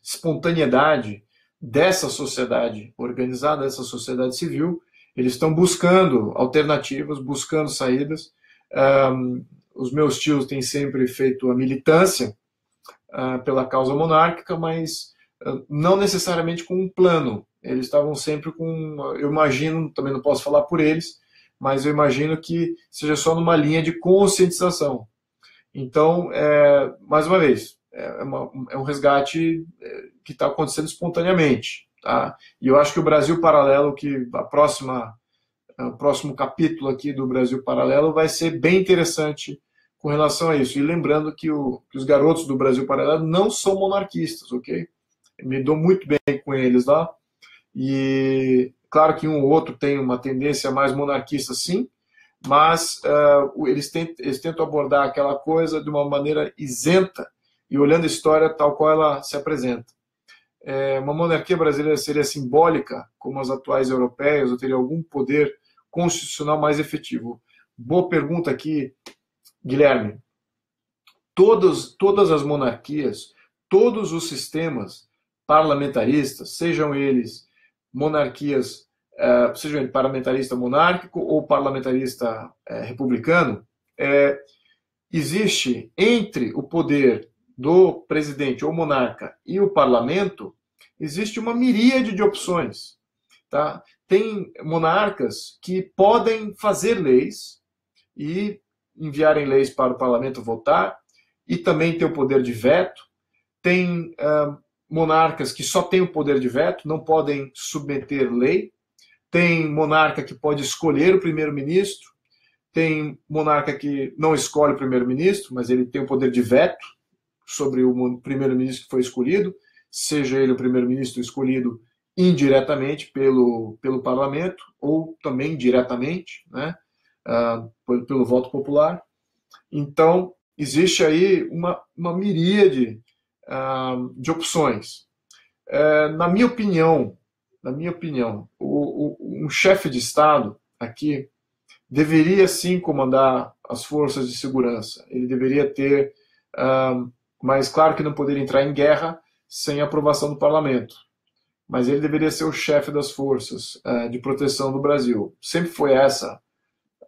espontaneidade dessa sociedade organizada, dessa sociedade civil. Eles estão buscando alternativas, buscando saídas. Os meus tios têm sempre feito a militância pela causa monárquica, mas não necessariamente com um plano. Eles estavam sempre com, eu imagino, também não posso falar por eles, mas eu imagino que seja só numa linha de conscientização. Então, mais uma vez, é um resgate que está acontecendo espontaneamente. Tá? E eu acho que o Brasil Paralelo, o próximo capítulo aqui do Brasil Paralelo vai ser bem interessante com relação a isso. E lembrando que os garotos do Brasil Paralelo não são monarquistas, ok? Eu me dou muito bem com eles lá. E claro que um ou outro tem uma tendência mais monarquista, sim, mas eles tentam abordar aquela coisa de uma maneira isenta e olhando a história tal qual ela se apresenta. Uma monarquia brasileira seria simbólica, como as atuais europeias, ou teria algum poder constitucional mais efetivo? Boa pergunta aqui, Guilherme. Todas as monarquias, todos os sistemas parlamentaristas, sejam eles monarquias, seja ele parlamentarista monárquico ou parlamentarista republicano, existe entre o poder do presidente ou monarca e o parlamento, existe uma miríade de opções. Tá? Tem monarcas que podem fazer leis e enviarem leis para o parlamento votar, e também tem o poder de veto. Tem monarcas que só têm o poder de veto, não podem submeter lei. Tem monarca que pode escolher o primeiro-ministro. Tem monarca que não escolhe o primeiro-ministro, mas ele tem o poder de veto sobre o primeiro-ministro que foi escolhido, seja ele o primeiro-ministro escolhido indiretamente pelo parlamento ou também diretamente, né, pelo voto popular. Então, existe aí uma miríade de opções. Na minha opinião, um chefe de Estado aqui deveria sim comandar as forças de segurança. Ele deveria ter, mas claro que não poderia entrar em guerra sem a aprovação do parlamento. Mas ele deveria ser o chefe das forças de proteção do Brasil. Sempre foi essa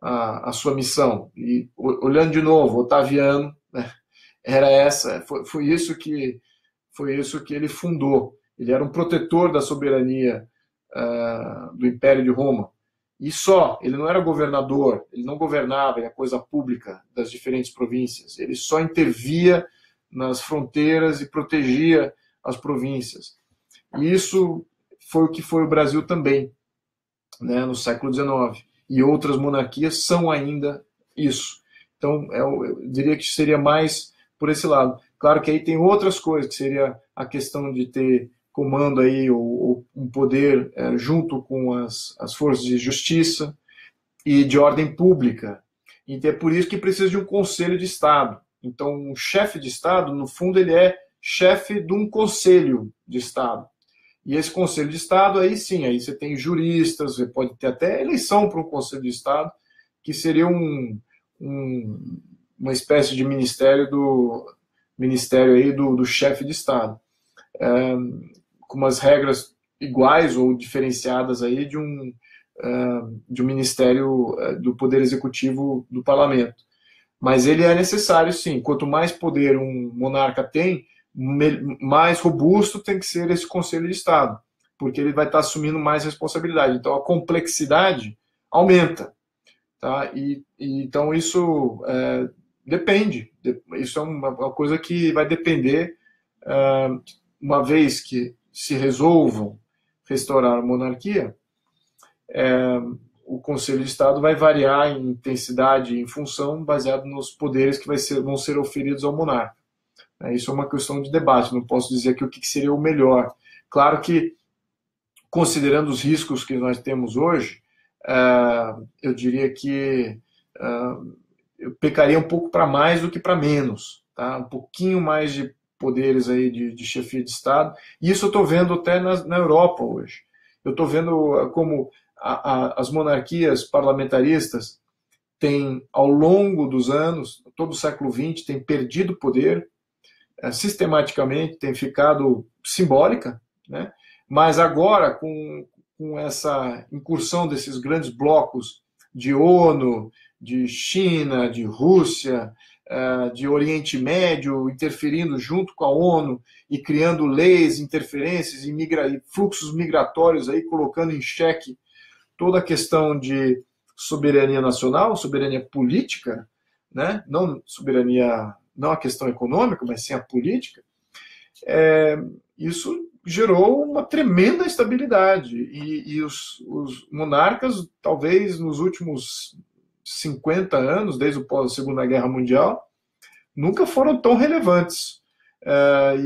a sua missão. E olhando de novo, Otaviano, né, era essa, foi isso que ele fundou. Ele era um protetor da soberania do Império de Roma. E só, ele não era governador, ele não governava a coisa pública das diferentes províncias, ele só intervia nas fronteiras e protegia as províncias. E isso foi o que foi o Brasil também, né, no século XIX. E outras monarquias são ainda isso. Então, eu diria que seria mais por esse lado. Claro que aí tem outras coisas, que seria a questão de ter comando aí, ou um poder junto com as forças de justiça e de ordem pública. Então, é por isso que precisa de um conselho de Estado. Então, um chefe de Estado, no fundo, ele é chefe de um conselho de Estado. E esse Conselho de Estado, aí sim, aí você tem juristas, você pode ter até eleição para um Conselho de Estado, que seria uma espécie de ministério aí do chefe de Estado, com umas regras iguais ou diferenciadas aí de um ministério do Poder Executivo do Parlamento. Mas ele é necessário, sim. Quanto mais poder um monarca tem, mais robusto tem que ser esse Conselho de Estado, porque ele vai estar assumindo mais responsabilidade. Então, a complexidade aumenta. Tá? Então, isso depende. Isso é uma coisa que vai depender, uma vez que se resolvam restaurar a monarquia, o Conselho de Estado vai variar em intensidade e em função baseado nos poderes que vão ser oferidos ao monarca. Isso é uma questão de debate, não posso dizer aqui o que seria o melhor. Claro que, considerando os riscos que nós temos hoje, eu diria que eu pecaria um pouco para mais do que para menos, tá? Um pouquinho mais de poderes aí de chefia de Estado. E isso eu estou vendo até na Europa hoje. Eu estou vendo como as monarquias parlamentaristas têm, ao longo dos anos, todo o século XX, têm perdido poder, sistematicamente, tem ficado simbólica, né? Mas agora, com essa incursão desses grandes blocos de ONU, de China, de Rússia, de Oriente Médio, interferindo junto com a ONU e criando leis, interferências e fluxos migratórios, aí, colocando em xeque toda a questão de soberania nacional, soberania política, né? Não a questão econômica, mas sim a política, isso gerou uma tremenda instabilidade. E os monarcas, talvez nos últimos 50 anos, desde a Segunda Guerra Mundial, nunca foram tão relevantes.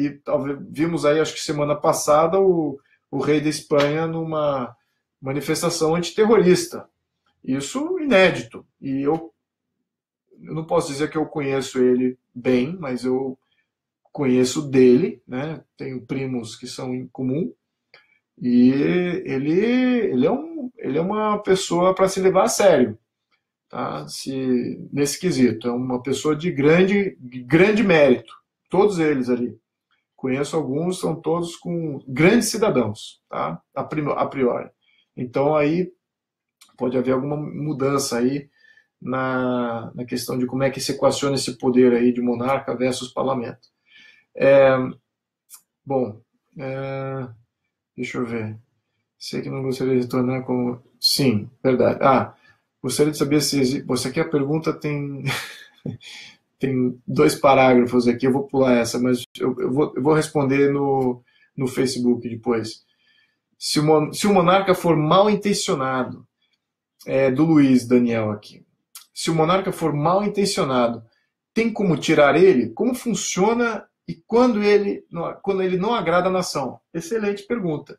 E talvez vimos aí, acho que semana passada, o rei da Espanha numa manifestação antiterrorista. Isso inédito. E eu não posso dizer que eu conheço ele bem, mas eu conheço dele, né? Tenho primos que são em comum, e ele é uma pessoa para se levar a sério, tá? Nesse quesito. É uma pessoa de grande mérito. Todos eles ali. Conheço alguns, são todos com grandes cidadãos, tá? A priori. Então aí pode haver alguma mudança aí na questão de como é que se equaciona esse poder aí de monarca versus parlamento. Bom, deixa eu ver. Sei que não gostaria de retornar como... Sim, verdade. Gostaria de saber se... Você aqui a pergunta tem... tem 2 parágrafos aqui, eu vou pular essa, mas eu vou responder no Facebook depois. Se o monarca for mal intencionado, do Luiz Daniel aqui. Se o monarca for mal intencionado, tem como tirar ele? Como funciona e quando ele não agrada a nação? Excelente pergunta.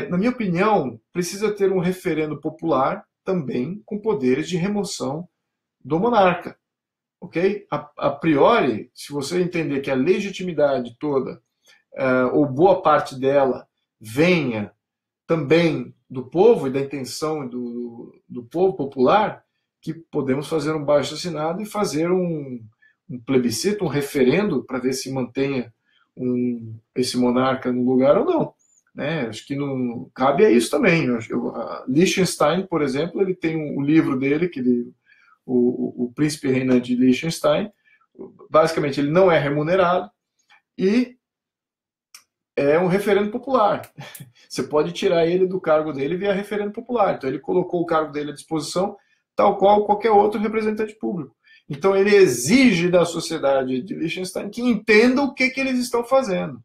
Na minha opinião, precisa ter um referendo popular também com poderes de remoção do monarca. Ok? A priori, se você entender que a legitimidade toda, ou boa parte dela, venha também do povo e da intenção do povo popular, que podemos fazer um abaixo-assinado e fazer um plebiscito, um referendo, para ver se mantenha esse monarca no lugar ou não. Né? Acho que não cabe a isso também. Liechtenstein, por exemplo, ele tem um livro dele, o Príncipe Reinante de Liechtenstein. Basicamente, ele não é remunerado e é um referendo popular. Você pode tirar ele do cargo dele via referendo popular. Então, ele colocou o cargo dele à disposição, tal qual qualquer outro representante público. Então, ele exige da sociedade de Liechtenstein que entenda o que eles estão fazendo.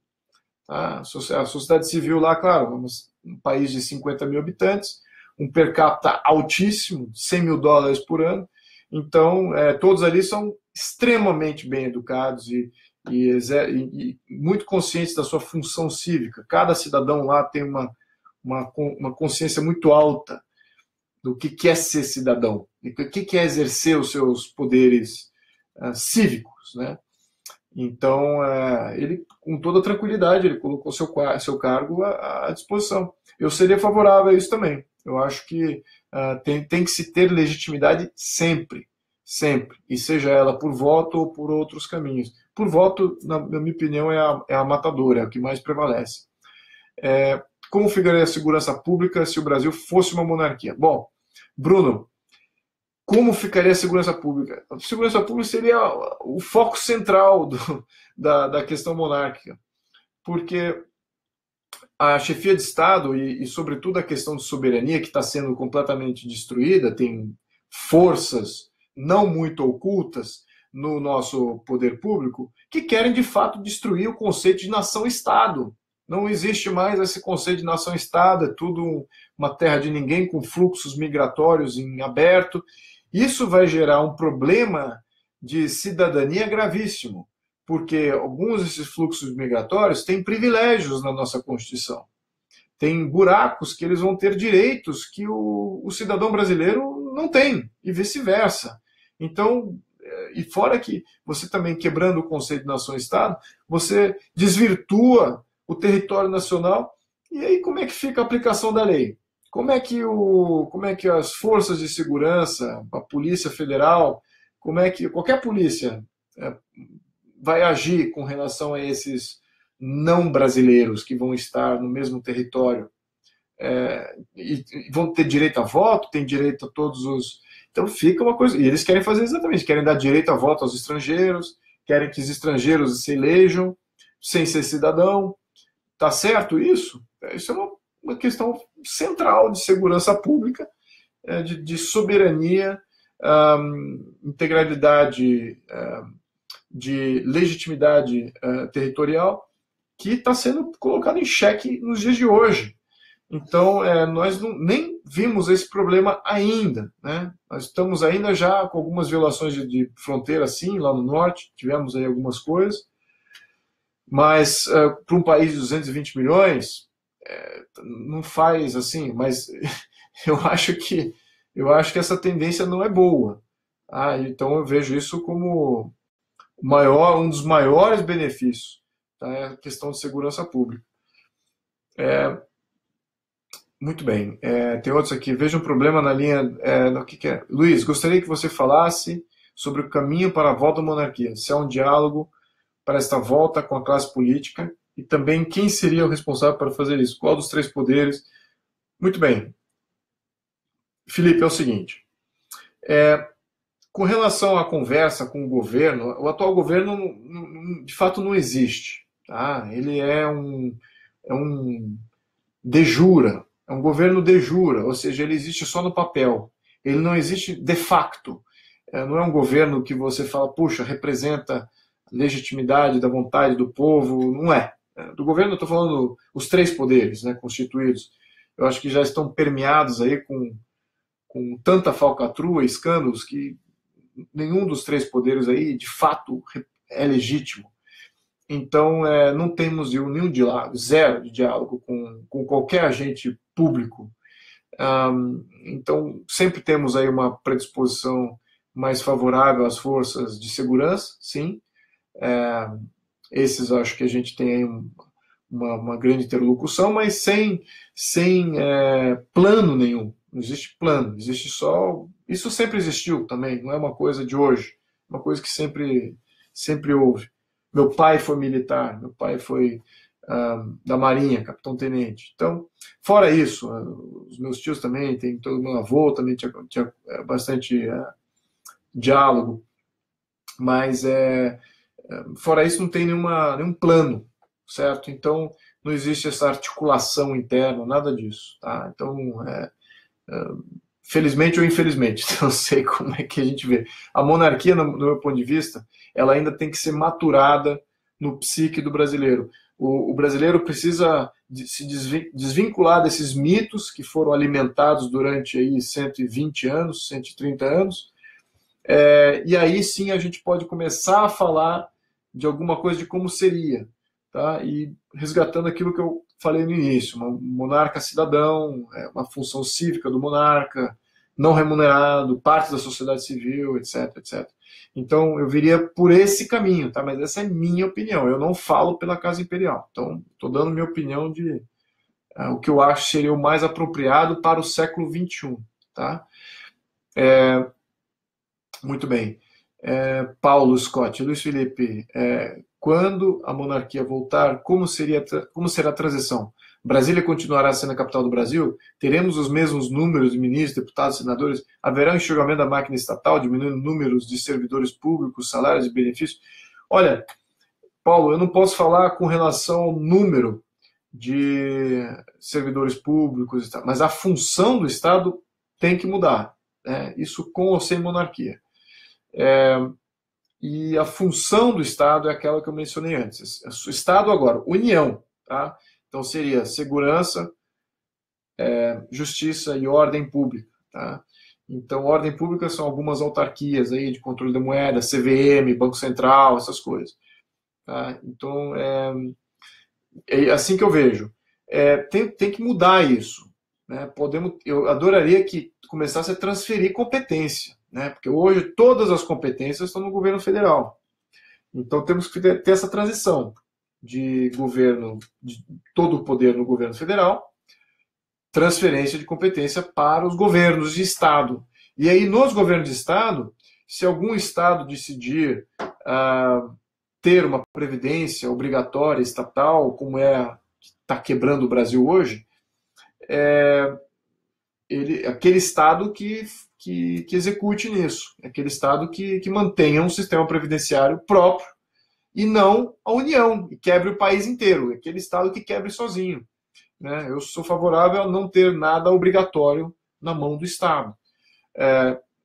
Tá? A sociedade civil lá, claro, um país de 50 mil habitantes, um per capita altíssimo, $100 mil por ano. Então, todos ali são extremamente bem educados e muito conscientes da sua função cívica. Cada cidadão lá tem uma consciência muito alta do que é ser cidadão, e o que é exercer os seus poderes cívicos, né? Então, ele, com toda tranquilidade, ele colocou seu cargo à disposição. Eu seria favorável a isso também. Eu acho que tem que se ter legitimidade sempre, sempre, e seja ela por voto ou por outros caminhos. Por voto, na minha opinião, é a matadora, é o que mais prevalece. Como ficaria a segurança pública se o Brasil fosse uma monarquia? Bom, Bruno, como ficaria a segurança pública? A segurança pública seria o foco central da questão monárquica, porque a chefia de Estado e, sobretudo, a questão de soberania, que está sendo completamente destruída, tem forças não muito ocultas no nosso poder público que querem, de fato, destruir o conceito de nação-Estado. Não existe mais esse conceito de nação-Estado, é tudo uma terra de ninguém com fluxos migratórios em aberto. Isso vai gerar um problema de cidadania gravíssimo, porque alguns desses fluxos migratórios têm privilégios na nossa Constituição. Tem buracos que eles vão ter direitos que o cidadão brasileiro não tem, e vice-versa. Então, e fora que você também, quebrando o conceito de nação-Estado, você desvirtua o território nacional, e aí como é que fica a aplicação da lei? Como é que as forças de segurança, a Polícia Federal, como é que qualquer polícia vai agir com relação a esses não brasileiros que vão estar no mesmo território? E vão ter direito a voto, tem direito a todos os... Então fica uma coisa... E eles querem fazer exatamente, querem dar direito a voto aos estrangeiros, querem que os estrangeiros se elejam sem ser cidadão. Tá certo isso? Isso é uma questão central de segurança pública, de soberania, integralidade, de legitimidade territorial, que está sendo colocado em xeque nos dias de hoje. Então, nós nem vimos esse problema ainda, né? Nós estamos ainda já com algumas violações de fronteira, sim, lá no norte, tivemos aí algumas coisas, mas para um país de 220 milhões, não faz assim, mas eu acho que essa tendência não é boa. Então eu vejo isso como um dos maiores benefícios, tá? É a questão de segurança pública. Muito bem. Tem outros aqui. Veja um problema na linha. No que é? Luiz, gostaria que você falasse sobre o caminho para a volta à monarquia. Se há um diálogo para esta volta com a classe política e também quem seria o responsável para fazer isso? Qual dos três poderes? Muito bem. Felipe, é o seguinte. Com relação à conversa com o governo, o atual governo, de fato, não existe. Tá? Ele é um de jure, é um governo de jure, ou seja, ele existe só no papel. Ele não existe de facto. Não é um governo que você fala, puxa, representa a legitimidade da vontade do povo. Não é. Do governo eu estou falando os três poderes, né, constituídos. Eu acho que já estão permeados aí com tanta falcatrua, escândalos, que nenhum dos três poderes aí, de fato, é legítimo. Então, não temos nenhum diálogo, zero de diálogo com qualquer agente público. Então, sempre temos aí uma predisposição mais favorável às forças de segurança, sim. Esses acho que a gente tem aí uma grande interlocução, mas sem plano nenhum. Não existe plano, existe só... Isso sempre existiu também, não é uma coisa de hoje, é uma coisa que sempre houve. Meu pai foi militar, meu pai foi da Marinha, capitão-tenente. Então, fora isso, os meus tios também, tem todo meu avô também tinha bastante diálogo, mas fora isso não tem nenhum plano, certo? Então, não existe essa articulação interna, nada disso, tá? Então, felizmente ou infelizmente, não sei como é que a gente vê. A monarquia, no meu ponto de vista, ela ainda tem que ser maturada no psique do brasileiro. O brasileiro precisa se desvincular desses mitos que foram alimentados durante aí 120 anos, 130 anos, e aí sim a gente pode começar a falar de alguma coisa de como seria, tá? E resgatando aquilo que eu falei no início, um monarca cidadão, uma função cívica do monarca, não remunerado, parte da sociedade civil, etc, etc. Então, eu viria por esse caminho, tá? Mas essa é minha opinião. Eu não falo pela Casa Imperial. Então, estou dando minha opinião de o que eu acho seria o mais apropriado para o século XXI, tá? Muito bem. Paulo Scott, Luiz Felipe, quando a monarquia voltar, como será a transição? Brasília continuará sendo a capital do Brasil? Teremos os mesmos números de ministros, deputados, senadores? Haverá um enxugamento da máquina estatal, diminuindo números de servidores públicos, salários e benefícios? Olha, Paulo, eu não posso falar com relação ao número de servidores públicos, mas a função do Estado tem que mudar, né? Isso com ou sem monarquia. E a função do Estado é aquela que eu mencionei antes. O Estado agora, União, tá? Então seria segurança, justiça e ordem pública, tá? Então, ordem pública são algumas autarquias aí de controle da moeda, CVM, Banco Central, essas coisas, tá? Então, é assim que eu vejo. Tem que mudar isso, né? Eu adoraria que começasse a transferir competência, né? Porque hoje todas as competências estão no governo federal. Então temos que ter essa transição de governo, de todo o poder no governo federal, transferência de competência para os governos de estado. E aí, nos governos de estado, se algum estado decidir ter uma previdência obrigatória estatal, como está quebrando o Brasil hoje, aquele estado que execute nisso, aquele estado que mantenha um sistema previdenciário próprio e não a União, e quebre o país inteiro, aquele estado que quebre sozinho, né? Eu sou favorável a não ter nada obrigatório na mão do Estado.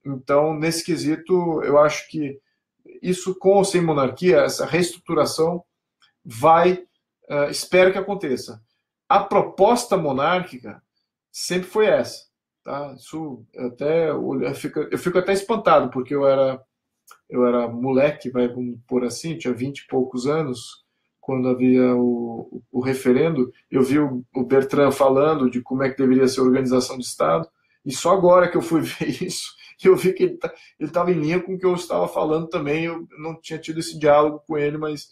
Então, nesse quesito, eu acho que isso, com ou sem monarquia, essa reestruturação espero que aconteça. A proposta monárquica sempre foi essa, tá? Isso eu fico até espantado, porque eu era moleque, vamos por assim, tinha 20 e poucos anos, quando havia o referendo. Eu vi o Bertrand falando de como é que deveria ser a organização de Estado, e só agora que eu fui ver isso, que eu vi que ele estava em linha com o que eu estava falando também. Eu não tinha tido esse diálogo com ele, mas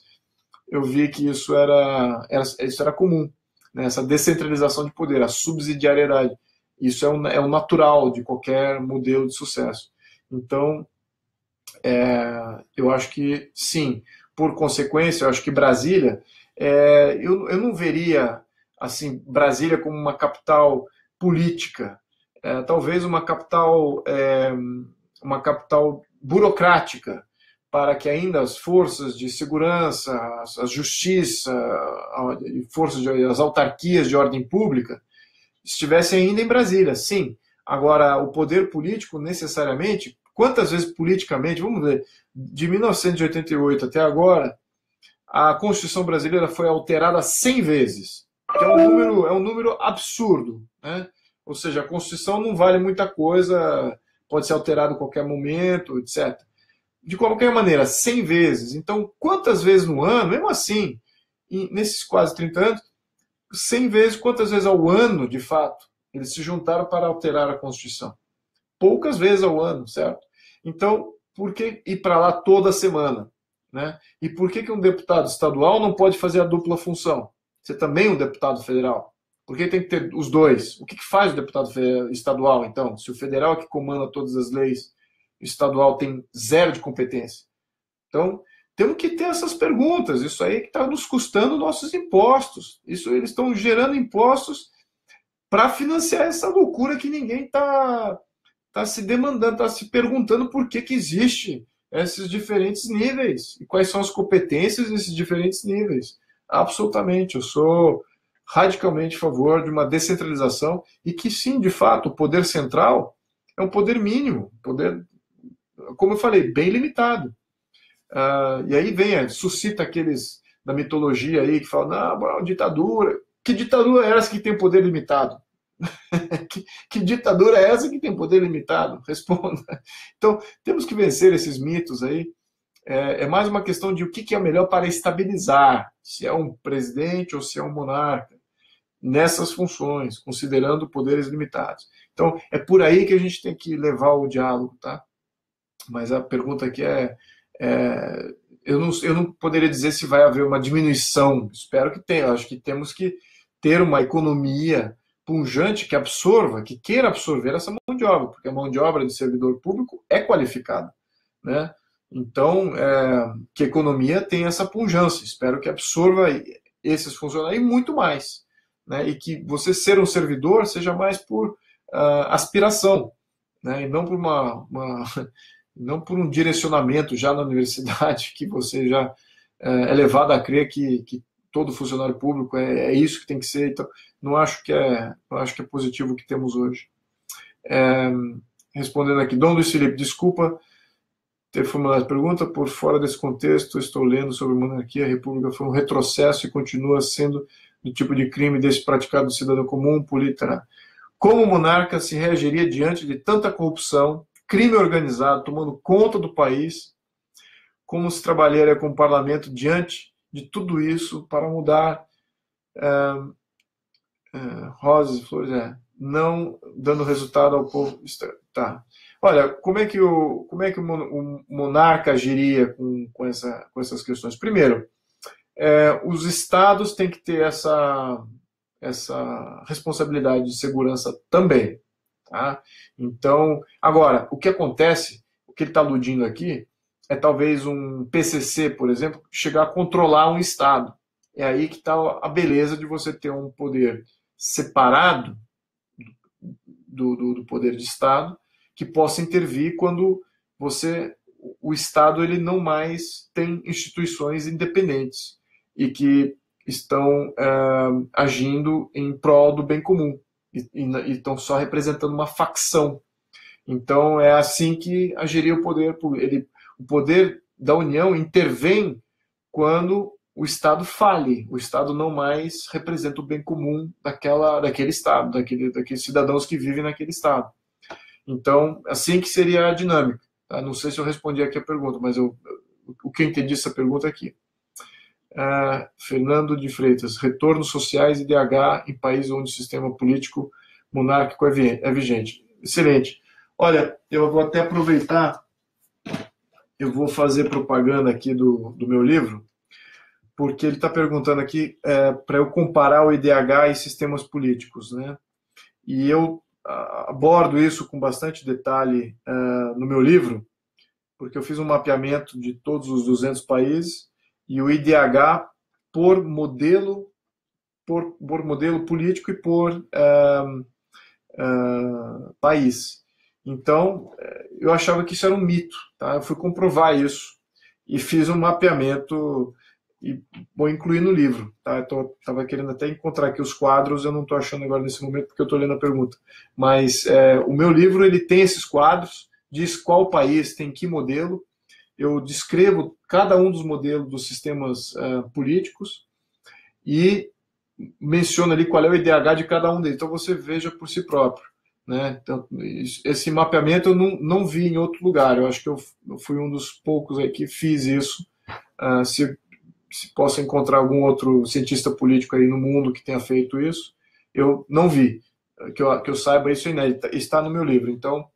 eu vi que isso era comum, né? Essa descentralização de poder, a subsidiariedade. Isso é o natural de qualquer modelo de sucesso. Então, eu acho que sim. Por consequência, eu acho que Brasília, eu não veria assim Brasília como uma capital política, talvez uma capital burocrática, para que ainda as forças de segurança, a justiça, as autarquias de ordem pública estivessem ainda em Brasília, sim. Agora, o poder político, necessariamente, quantas vezes politicamente, vamos ver, de 1988 até agora, a Constituição brasileira foi alterada 100 vezes, que é um número absurdo, né? Ou seja, a Constituição não vale muita coisa, pode ser alterada a qualquer momento, etc. De qualquer maneira, 100 vezes. Então, quantas vezes no ano, mesmo assim, nesses quase 30 anos, 100 vezes, quantas vezes ao ano, de fato, eles se juntaram para alterar a Constituição? Poucas vezes ao ano, certo? Então, por que ir para lá toda semana, né? E por que um deputado estadual não pode fazer a dupla função? Você também é um deputado federal. Por que tem que ter os dois? O que faz o deputado estadual, então? Se o federal é que comanda todas as leis, o estadual tem zero de competência. Então, temos que ter essas perguntas. Isso aí que está nos custando nossos impostos. Eles estão gerando impostos para financiar essa loucura que ninguém está se demandando, está se perguntando por que existe esses diferentes níveis e quais são as competências desses diferentes níveis. Absolutamente, eu sou radicalmente a favor de uma descentralização e que sim, de fato, o poder central é um poder mínimo, poder, como eu falei, bem limitado. E aí suscita aqueles da mitologia aí que falam, não, ditadura. Que ditadura é essa que tem poder limitado? que ditadura é essa que tem poder limitado? Responda. Então, temos que vencer esses mitos aí. É mais uma questão de o que é melhor para estabilizar, se é um presidente ou se é um monarca. nessas funções, considerando poderes limitados. Então, é por aí que a gente tem que levar o diálogo, tá? Mas a pergunta aqui eu não poderia dizer se vai haver uma diminuição. Espero que tenha. Acho que temos que ter uma economia pujante que absorva, que queira absorver essa mão de obra, porque a mão de obra de servidor público é qualificada, né? Então, que a economia tenha essa pujança. Espero que absorva esses funcionários e muito mais, né? E que você ser um servidor seja mais por aspiração, né? E não por não por um direcionamento já na universidade, que você já é levado a crer que todo funcionário público é isso que tem que ser. Então, não acho que é positivo o que temos hoje. Respondendo aqui, Dom Luiz Felipe, desculpa ter formulado a pergunta, por fora desse contexto, estou lendo sobre monarquia, a república foi um retrocesso e continua sendo do tipo de crime desse praticado do cidadão comum, política. Como o monarca se reagiria diante de tanta corrupção, crime organizado tomando conta do país? Como se trabalharia com o parlamento diante de tudo isso para mudar rosas e flores, não dando resultado ao povo? Tá. Olha, como é que o monarca agiria com essas questões? Primeiro, os estados têm que ter essa responsabilidade de segurança também. Tá? Então, agora, o que acontece, o que ele está aludindo aqui, é talvez um PCC, por exemplo, chegar a controlar um Estado. É aí que está a beleza de você ter um poder separado do poder de Estado, que possa intervir quando o Estado ele não mais tem instituições independentes e que estão agindo em prol do bem comum e estão só representando uma facção. Então, é assim que agiria o poder. O poder da União intervém quando o Estado fale. O Estado não mais representa o bem comum daquele Estado, daqueles cidadãos que vivem naquele Estado. Então, assim que seria a dinâmica. Tá? Não sei se eu respondi aqui a pergunta, mas o que eu entendi essa pergunta aqui. Fernando de Freitas, retornos sociais e DH em países onde o sistema político monárquico é vigente. Excelente. Olha, eu vou até aproveitar, eu vou fazer propaganda aqui do meu livro, porque ele está perguntando aqui para eu comparar o IDH e sistemas políticos, né? E eu abordo isso com bastante detalhe no meu livro, porque eu fiz um mapeamento de todos os 200 países e o IDH por modelo político e por país. Então, eu achava que isso era um mito. Tá? Eu fui comprovar isso e fiz um mapeamento e vou incluir no livro. Tá? Estava querendo até encontrar aqui os quadros, eu não estou achando agora nesse momento porque eu estou lendo a pergunta. Mas o meu livro ele tem esses quadros, diz qual país tem que modelo. Eu descrevo cada um dos modelos dos sistemas políticos e menciono ali qual é o IDH de cada um deles. Então você veja por si próprio. Né? Então, esse mapeamento eu não vi em outro lugar. Eu acho que eu fui um dos poucos aí que fiz isso. Se posso encontrar algum outro cientista político aí no mundo que tenha feito isso, eu não vi. Que eu saiba, isso é inédito. Está no meu livro. Então,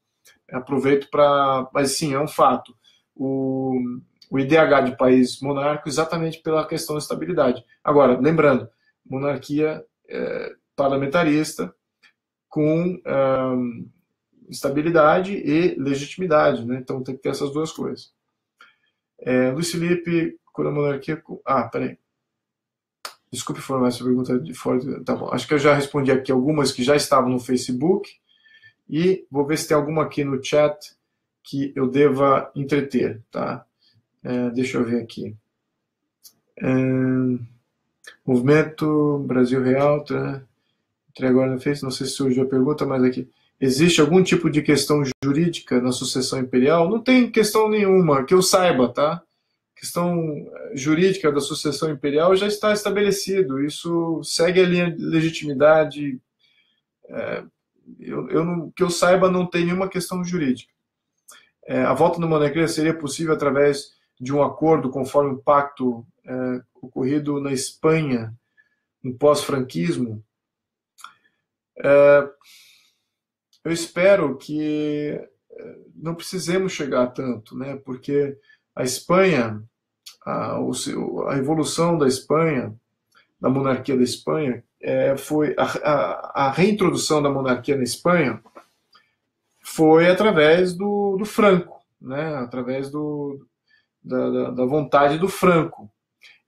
aproveito para... Mas sim, é um fato. O IDH de país monárquico exatamente pela questão da estabilidade. Agora, lembrando, monarquia parlamentarista com estabilidade e legitimidade, né? Então tem que ter essas duas coisas. Luiz Felipe, quando a monarquia... peraí. Desculpe formar essa pergunta de fora. Tá bom. Acho que eu já respondi aqui algumas que já estavam no Facebook e vou ver se tem alguma aqui no chat que eu deva entreter, tá? Deixa eu ver aqui. Movimento Brasil Real, tá? Entrei agora no Face, não sei se surgiu a pergunta, mas aqui. Existe algum tipo de questão jurídica na sucessão imperial? Não tem questão nenhuma, que eu saiba, tá? A questão jurídica da sucessão imperial já está estabelecido. Isso segue a linha de legitimidade. Que eu saiba, não tem nenhuma questão jurídica. A volta da monarquia seria possível através de um acordo conforme o pacto ocorrido na Espanha, no pós-franquismo? Eu espero que não precisemos chegar a tanto, né? Porque a Espanha, a evolução da Espanha, da monarquia da Espanha, foi a reintrodução da monarquia na Espanha foi através do Franco, né? Através da vontade do Franco.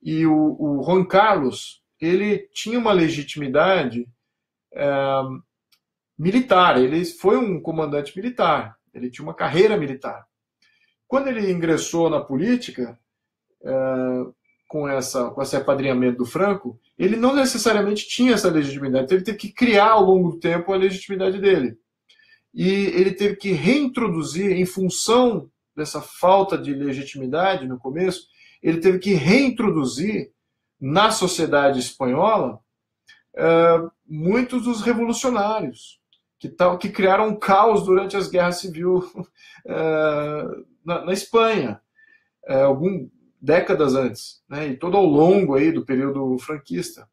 E o Juan Carlos, ele tinha uma legitimidade militar, ele foi um comandante militar, ele tinha uma carreira militar. Quando ele ingressou na política, com esse apadrinhamento do Franco, ele não necessariamente tinha essa legitimidade, então ele teve que criar ao longo do tempo a legitimidade dele. E ele teve que reintroduzir, em função dessa falta de legitimidade no começo, ele teve que reintroduzir na sociedade espanhola muitos dos revolucionários, que criaram um caos durante as guerras civis na Espanha, décadas antes, né, e todo ao longo aí do período franquista.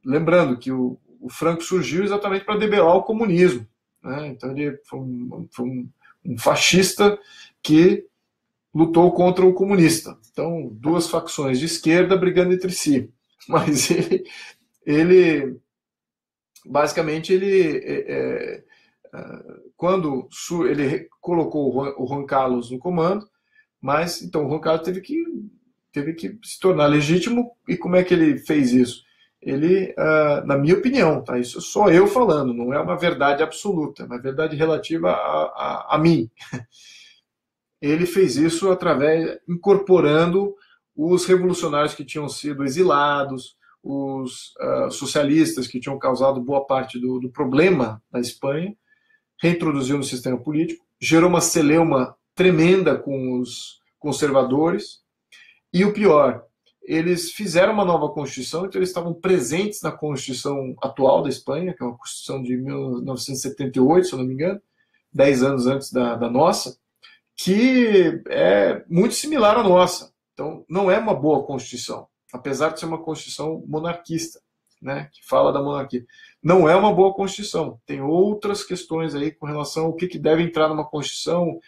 Lembrando que o Franco surgiu exatamente para debelar o comunismo, né, então ele foi um fascista que lutou contra o comunista. Então, duas facções de esquerda brigando entre si. Mas ele basicamente, quando ele colocou o Juan Carlos no comando, mas então o Juan Carlos teve que se tornar legítimo. E como é que ele fez isso? Ele, na minha opinião, tá? Isso sou eu falando, não é uma verdade absoluta, é uma verdade relativa a mim. Ele fez isso incorporando os revolucionários que tinham sido exilados, os socialistas que tinham causado boa parte do problema na Espanha, reintroduziu no sistema político, gerou uma celeuma tremenda com os conservadores, e o pior, eles fizeram uma nova Constituição, então eles estavam presentes na Constituição atual da Espanha, que é uma Constituição de 1978, se eu não me engano, 10 anos antes da nossa, que é muito similar à nossa. Então, não é uma boa Constituição, apesar de ser uma Constituição monarquista, né, que fala da monarquia. Não é uma boa Constituição. Tem outras questões aí com relação ao que deve entrar numa Constituição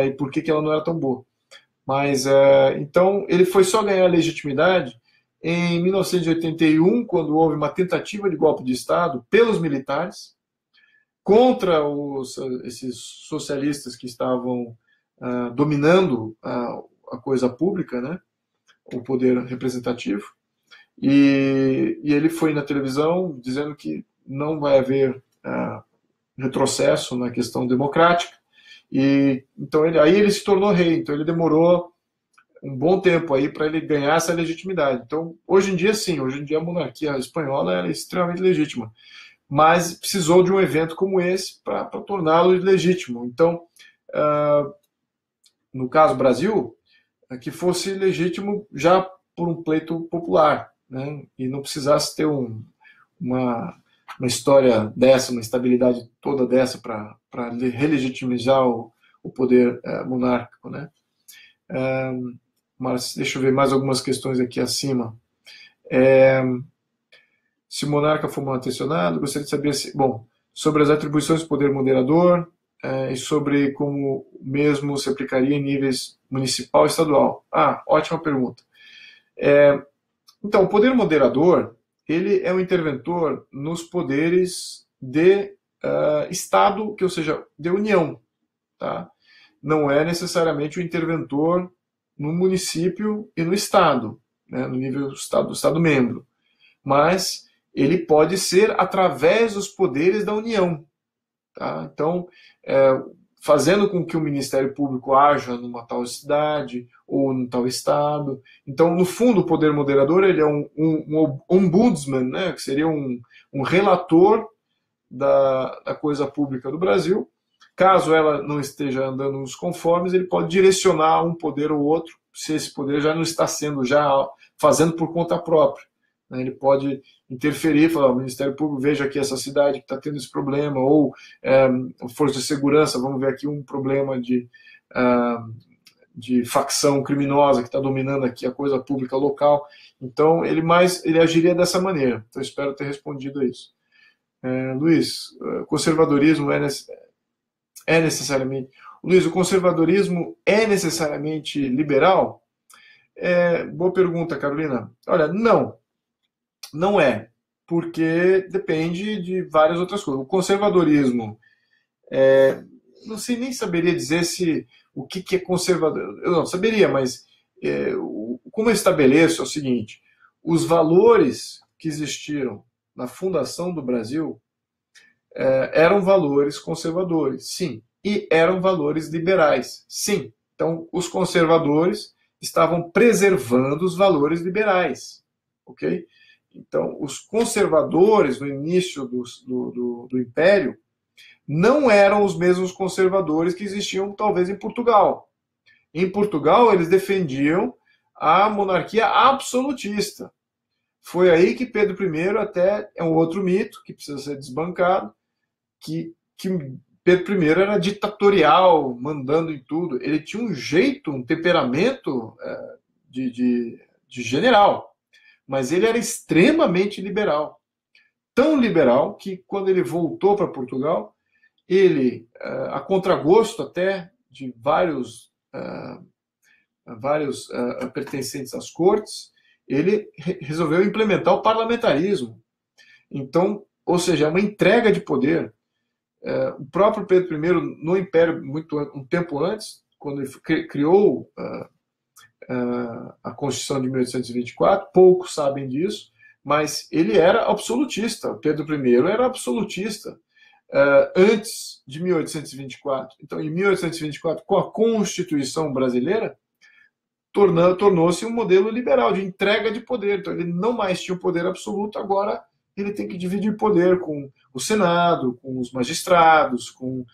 e por que ela não era tão boa. Mas, então, ele foi só ganhar legitimidade em 1981, quando houve uma tentativa de golpe de Estado pelos militares contra esses socialistas que estavam dominando a coisa pública, né, o poder representativo, e ele foi na televisão dizendo que não vai haver retrocesso na questão democrática, e então aí ele se tornou rei. Então ele demorou um bom tempo aí para ele ganhar essa legitimidade. Então, hoje em dia, sim, hoje em dia a monarquia espanhola é extremamente legítima, mas precisou de um evento como esse para torná-lo legítimo. Então, no caso Brasil, que fosse legítimo já por um pleito popular, né? E não precisasse ter uma história dessa, uma estabilidade toda dessa para relegitimizar o poder monárquico, né? Mas deixa eu ver mais algumas questões aqui acima. Se o monarca for mal intencionado, gostaria de saber sobre as atribuições do poder moderador, e sobre como mesmo se aplicaria em níveis municipal e estadual. Ótima pergunta. Então, o poder moderador, ele é um interventor nos poderes de Estado, ou seja, de União. Tá? Não é necessariamente o interventor no município e no Estado, né, no nível do Estado-membro. Mas ele pode ser através dos poderes da União. Tá? Então, fazendo com que o Ministério Público haja numa tal cidade ou num tal estado. Então, no fundo, o poder moderador ele é um ombudsman, né, que seria um relator da coisa pública do Brasil. Caso ela não esteja andando nos conformes, ele pode direcionar um poder ou outro, se esse poder já não está sendo fazendo por conta própria. Ele pode interferir, falar, o Ministério Público, veja aqui essa cidade que está tendo esse problema, ou Força de Segurança, vamos ver aqui um problema de facção criminosa que está dominando aqui a coisa pública local. Então, ele agiria dessa maneira. Então, espero ter respondido a isso. Luiz, conservadorismo é necessariamente... Luiz, o conservadorismo é necessariamente liberal? Boa pergunta, Carolina. Olha, não é, porque depende de várias outras coisas. O conservadorismo, não sei nem saberia dizer se o que é conservador. Eu não saberia, mas como eu estabeleço é o seguinte: os valores que existiram na fundação do Brasil eram valores conservadores, sim, e eram valores liberais, sim. Então, os conservadores estavam preservando os valores liberais, ok? Então, os conservadores no início do Império não eram os mesmos conservadores que existiam talvez em Portugal. Em Portugal, eles defendiam a monarquia absolutista. Foi aí que Pedro I, até é um outro mito que precisa ser desbancado, que Pedro I era ditatorial, mandando em tudo. Ele tinha um jeito, um temperamento de general, mas ele era extremamente liberal. Tão liberal que, quando ele voltou para Portugal, ele, a contragosto até de vários pertencentes às cortes, ele resolveu implementar o parlamentarismo. Então, ou seja, uma entrega de poder. O próprio Pedro I, no Império, um tempo antes, quando ele criou a Constituição de 1824, poucos sabem disso, mas ele era absolutista. Pedro I era absolutista antes de 1824. Então, em 1824, com a Constituição brasileira, tornou-se um modelo liberal de entrega de poder. Então, ele não mais tinha o poder absoluto, agora ele tem que dividir poder com o Senado, com os magistrados, com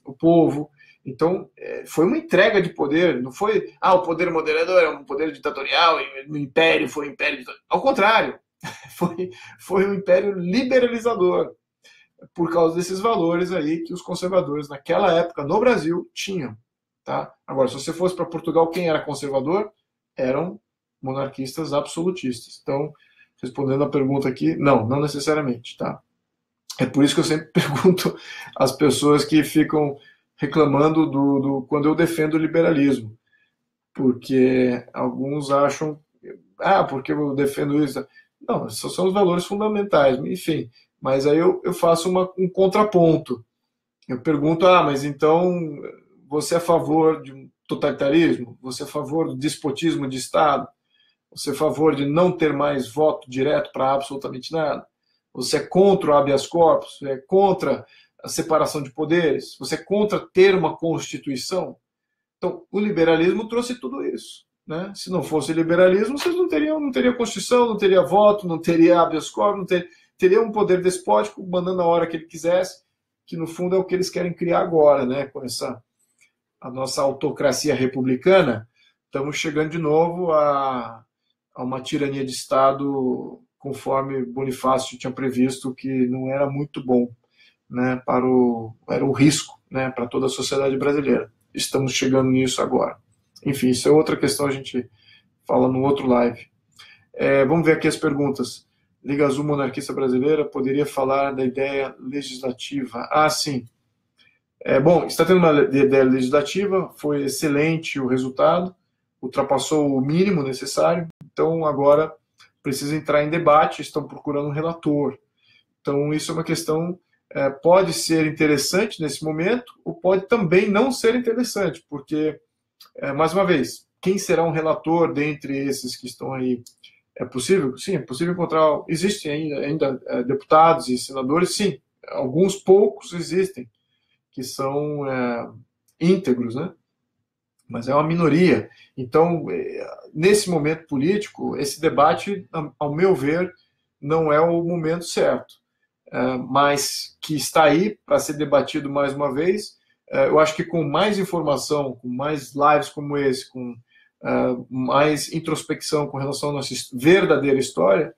o povo. Então, foi uma entrega de poder, não foi, o poder moderador é um poder ditatorial, e no Império foi um Império ditatorial. Ao contrário, foi um Império liberalizador, por causa desses valores aí que os conservadores naquela época no Brasil tinham. Tá? Agora, se você fosse para Portugal, quem era conservador? Eram monarquistas absolutistas. Então, respondendo a pergunta aqui, não necessariamente. Tá? É por isso que eu sempre pergunto às pessoas que ficam reclamando quando eu defendo o liberalismo. Porque alguns acham, porque eu defendo isso. Não, esses são os valores fundamentais, enfim. Mas aí eu faço um contraponto. Eu pergunto, mas então você é a favor de um totalitarismo? Você é a favor do despotismo de Estado? Você é a favor de não ter mais voto direto para absolutamente nada? Você é contra o habeas corpus? Você é contra a separação de poderes? Você é contra ter uma Constituição? Então, o liberalismo trouxe tudo isso. Né? Se não fosse liberalismo, vocês não teria Constituição, não teria voto, não teria habeas corpus, teria um poder despótico mandando a hora que ele quisesse, que no fundo é o que eles querem criar agora, né? Com a nossa autocracia republicana. Estamos chegando de novo a uma tirania de Estado, conforme Bonifácio tinha previsto, que não era muito bom, né? Era um risco, né? Para toda a sociedade brasileira. Estamos chegando nisso agora. Enfim, isso é outra questão, a gente fala no outro live. Vamos ver aqui as perguntas. Liga Azul Monarquista Brasileira poderia falar da ideia legislativa? Sim. Bom, está tendo uma ideia legislativa, foi excelente o resultado, ultrapassou o mínimo necessário, então agora precisa entrar em debate, estão procurando um relator. Então isso é uma questão, pode ser interessante nesse momento, ou pode também não ser interessante, porque, mais uma vez, quem será um relator dentre esses que estão aí? É possível? Sim, é possível encontrar. Existem ainda deputados e senadores? Sim, alguns poucos existem, que são íntegros, né? Mas é uma minoria. Então, nesse momento político, esse debate, ao meu ver, não é o momento certo. Mas que está aí para ser debatido mais uma vez. Eu acho que com mais informação, com mais lives como esse, com mais introspecção com relação à nossa verdadeira história,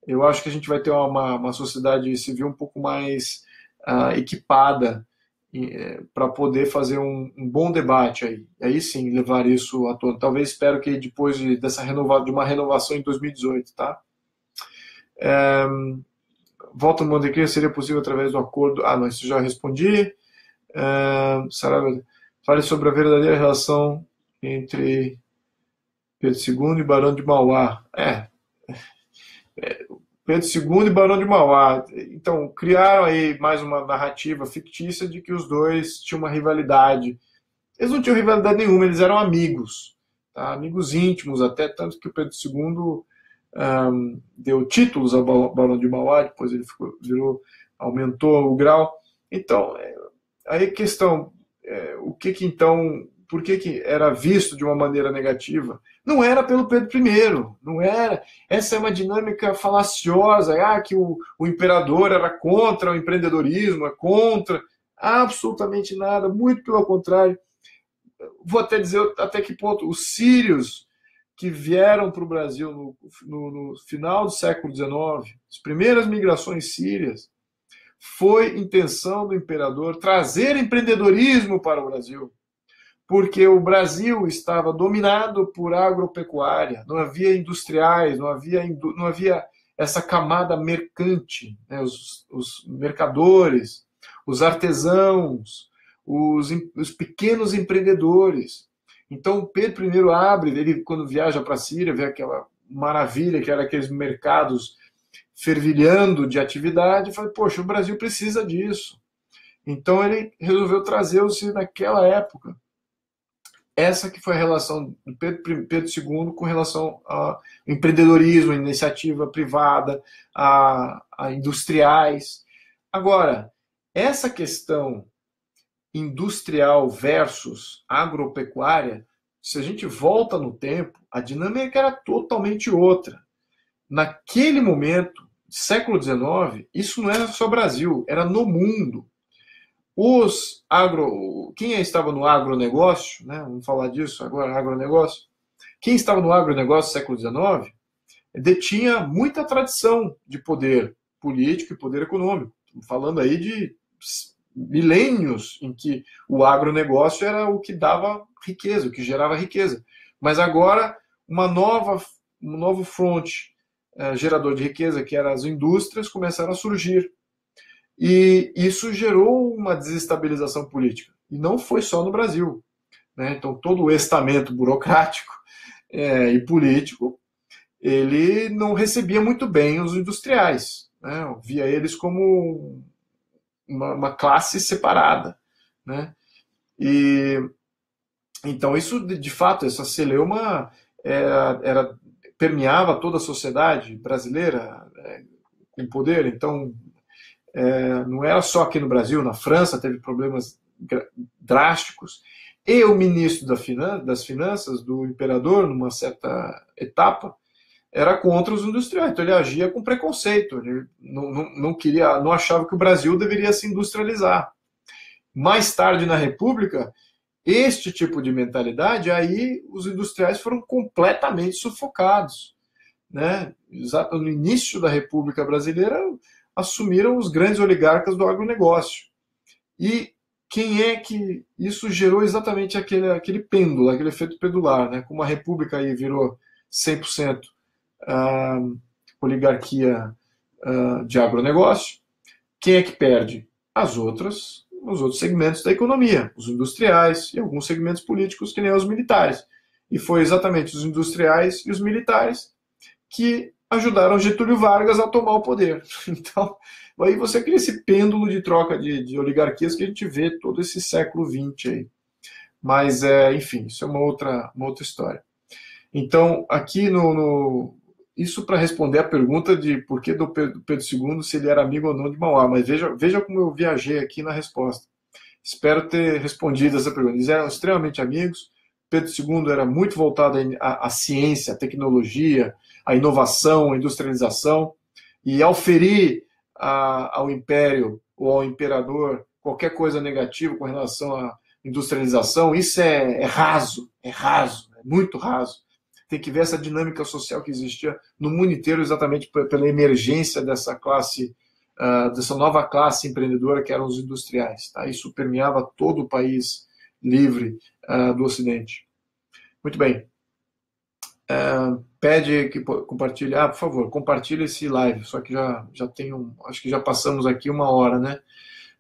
eu acho que a gente vai ter uma sociedade civil um pouco mais equipada para poder fazer um bom debate aí. E aí sim, levar isso à tona. Talvez, espero que depois de uma renovação em 2018, tá? volta ao Monte Cristo seria possível através do acordo. Ah, não, isso já respondi. Fale sobre a verdadeira relação entre Pedro II e Barão de Mauá. Pedro II e Barão de Mauá. Então, criaram aí mais uma narrativa fictícia de que os dois tinham uma rivalidade. Eles não tinham rivalidade nenhuma, eles eram amigos, tá? Amigos íntimos, até tanto que o Pedro II deu títulos ao Barão de Mauá, depois ele aumentou o grau. Então, aí a questão, por que era visto de uma maneira negativa? Não era pelo Pedro I, não era. Essa é uma dinâmica falaciosa, que o imperador era contra o empreendedorismo, é contra, absolutamente nada, muito pelo contrário. Vou até dizer até que ponto os sírios que vieram para o Brasil no final do século XIX, as primeiras migrações sírias, foi intenção do imperador trazer empreendedorismo para o Brasil, porque o Brasil estava dominado por agropecuária, não havia industriais, não havia essa camada mercante, né? Os mercadores, os artesãos, os pequenos empreendedores. Então, Pedro I abre, ele quando viaja para a Síria, vê aquela maravilha que era aqueles mercados fervilhando de atividade, e fala, poxa, o Brasil precisa disso. Então, ele resolveu trazer-os naquela época. Essa que foi a relação do Pedro II com relação ao empreendedorismo, a iniciativa privada, a industriais. Agora, essa questão industrial versus agropecuária, se a gente volta no tempo, a dinâmica era totalmente outra. Naquele momento, século XIX, isso não era só Brasil, era no mundo. Quem estava no agronegócio, né? Vamos falar disso agora, agronegócio. Quem estava no agronegócio no século XIX detinha muita tradição de poder político e poder econômico. Estamos falando aí de milênios em que o agronegócio era o que dava riqueza, o que gerava riqueza. Mas agora, um novo fronte gerador de riqueza, que eram as indústrias, começaram a surgir. E isso gerou uma desestabilização política. E não foi só no Brasil, né? Então, todo o estamento burocrático e político, ele não recebia muito bem os industriais, né? Via eles como uma classe separada, né? E então isso, de fato, essa celeuma permeava toda a sociedade brasileira com poder. Então, não era só aqui no Brasil, na França teve problemas drásticos, e o ministro das Finanças do imperador, numa certa etapa, era contra os industriais, então ele agia com preconceito, ele não achava que o Brasil deveria se industrializar. Mais tarde, na República, este tipo de mentalidade, aí os industriais foram completamente sufocados, né? No início da República Brasileira, assumiram os grandes oligarcas do agronegócio. E quem é que isso gerou exatamente aquele pêndulo, aquele efeito pendular, né? Como a República aí virou 100% oligarquia de agronegócio, quem é que perde? Os outros segmentos da economia, os industriais e alguns segmentos políticos, que nem os militares. E foi exatamente os industriais e os militares que ajudaram Getúlio Vargas a tomar o poder. Então, aí você cria esse pêndulo de troca de oligarquias que a gente vê todo esse século XX aí. Mas, enfim, isso é uma outra história. Então, aqui isso para responder a pergunta de por que do Pedro II, se ele era amigo ou não de Mauá. Mas veja como eu viajei aqui na resposta. Espero ter respondido essa pergunta. Eles eram extremamente amigos. Pedro II era muito voltado à ciência, à tecnologia, à inovação, à industrialização. E ao ferir ao império ou ao imperador qualquer coisa negativa com relação à industrialização, isso é raso, é muito raso. Tem que ver essa dinâmica social que existia no mundo inteiro, exatamente pela emergência dessa classe, dessa nova classe empreendedora que eram os industriais. Tá? Isso permeava todo o país livre do Ocidente. Muito bem. Pede que compartilhe. Por favor, compartilhe esse live. Só que já tem acho que já passamos aqui 1 hora, né?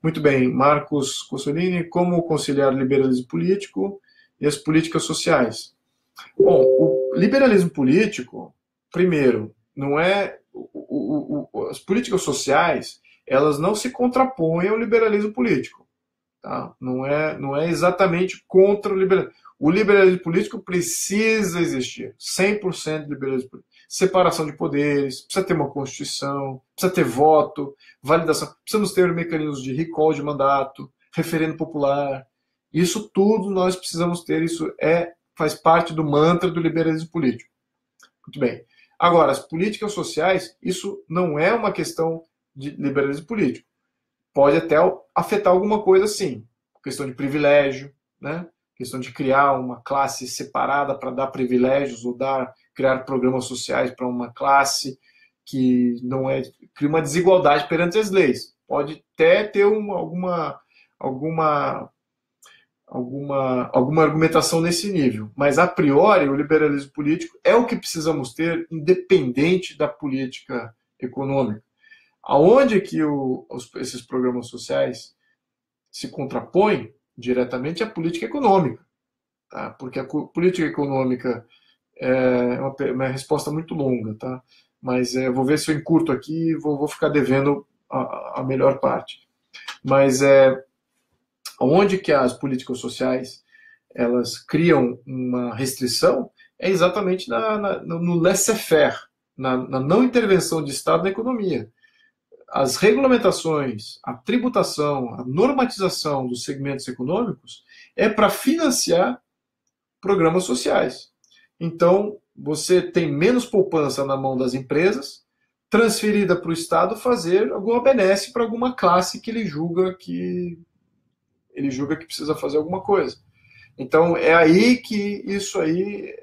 Muito bem, Marcos Cossolini, como conciliar liberalismo político e as políticas sociais? Bom, o liberalismo político, primeiro, não é as políticas sociais, elas não se contrapõem ao liberalismo político, tá? Não é exatamente contra o liberalismo. O liberalismo político precisa existir, 100% de liberalismo político. Separação de poderes, precisa ter uma constituição, precisa ter voto, validação, precisamos ter mecanismos de recall de mandato, referendo popular. Isso tudo nós precisamos ter, isso faz parte do mantra do liberalismo político. Muito bem. Agora, as políticas sociais, isso não é uma questão de liberalismo político. Pode até afetar alguma coisa, sim. Questão de privilégio, né? Questão de criar uma classe separada para dar privilégios ou criar programas sociais para uma classe que não cria uma desigualdade perante as leis. Pode até ter alguma argumentação nesse nível. Mas, a priori, o liberalismo político é o que precisamos ter, independente da política econômica. Aonde que esses programas sociais se contrapõem diretamente à política econômica, tá? Porque a política econômica é uma resposta muito longa, tá? Mas vou ver se eu encurto aqui e vou ficar devendo a melhor parte. Mas onde que as políticas sociais elas criam uma restrição é exatamente no laissez-faire, na não intervenção de Estado na economia. As regulamentações, a tributação, a normatização dos segmentos econômicos é para financiar programas sociais. Então, você tem menos poupança na mão das empresas, transferida para o Estado fazer alguma benesse para alguma classe que ele julga que precisa fazer alguma coisa. Então, é aí que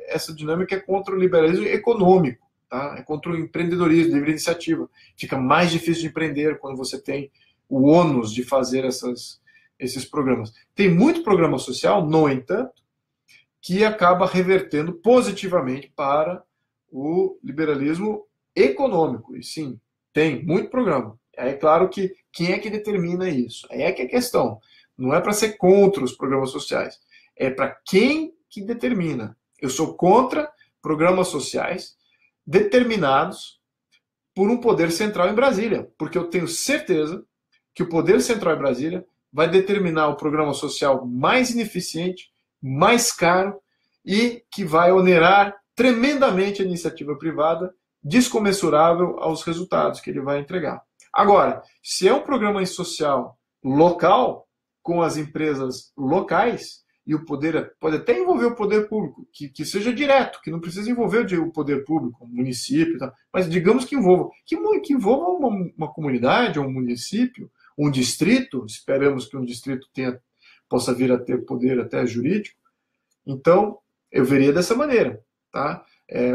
essa dinâmica é contra o liberalismo econômico. Tá? É contra o empreendedorismo, livre iniciativa. Fica mais difícil de empreender quando você tem o ônus de fazer esses programas. Tem muito programa social, no entanto, que acaba revertendo positivamente para o liberalismo econômico. E sim, tem muito programa. É claro que quem é que determina isso? Aí é que é a questão. Não é para ser contra os programas sociais. É para quem que determina. Eu sou contra programas sociais determinados por um poder central em Brasília, porque eu tenho certeza que o poder central em Brasília vai determinar o programa social mais ineficiente, mais caro e que vai onerar tremendamente a iniciativa privada, descomensurável aos resultados que ele vai entregar. Agora, se é um programa social local, com as empresas locais, e o poder pode até envolver o poder público, que seja direto, que não precisa envolver o poder público, o município, tá? Mas digamos que envolva, que envolva uma comunidade, ou um município, um distrito, esperamos que um distrito possa vir a ter poder até jurídico. Então, eu veria dessa maneira. Tá?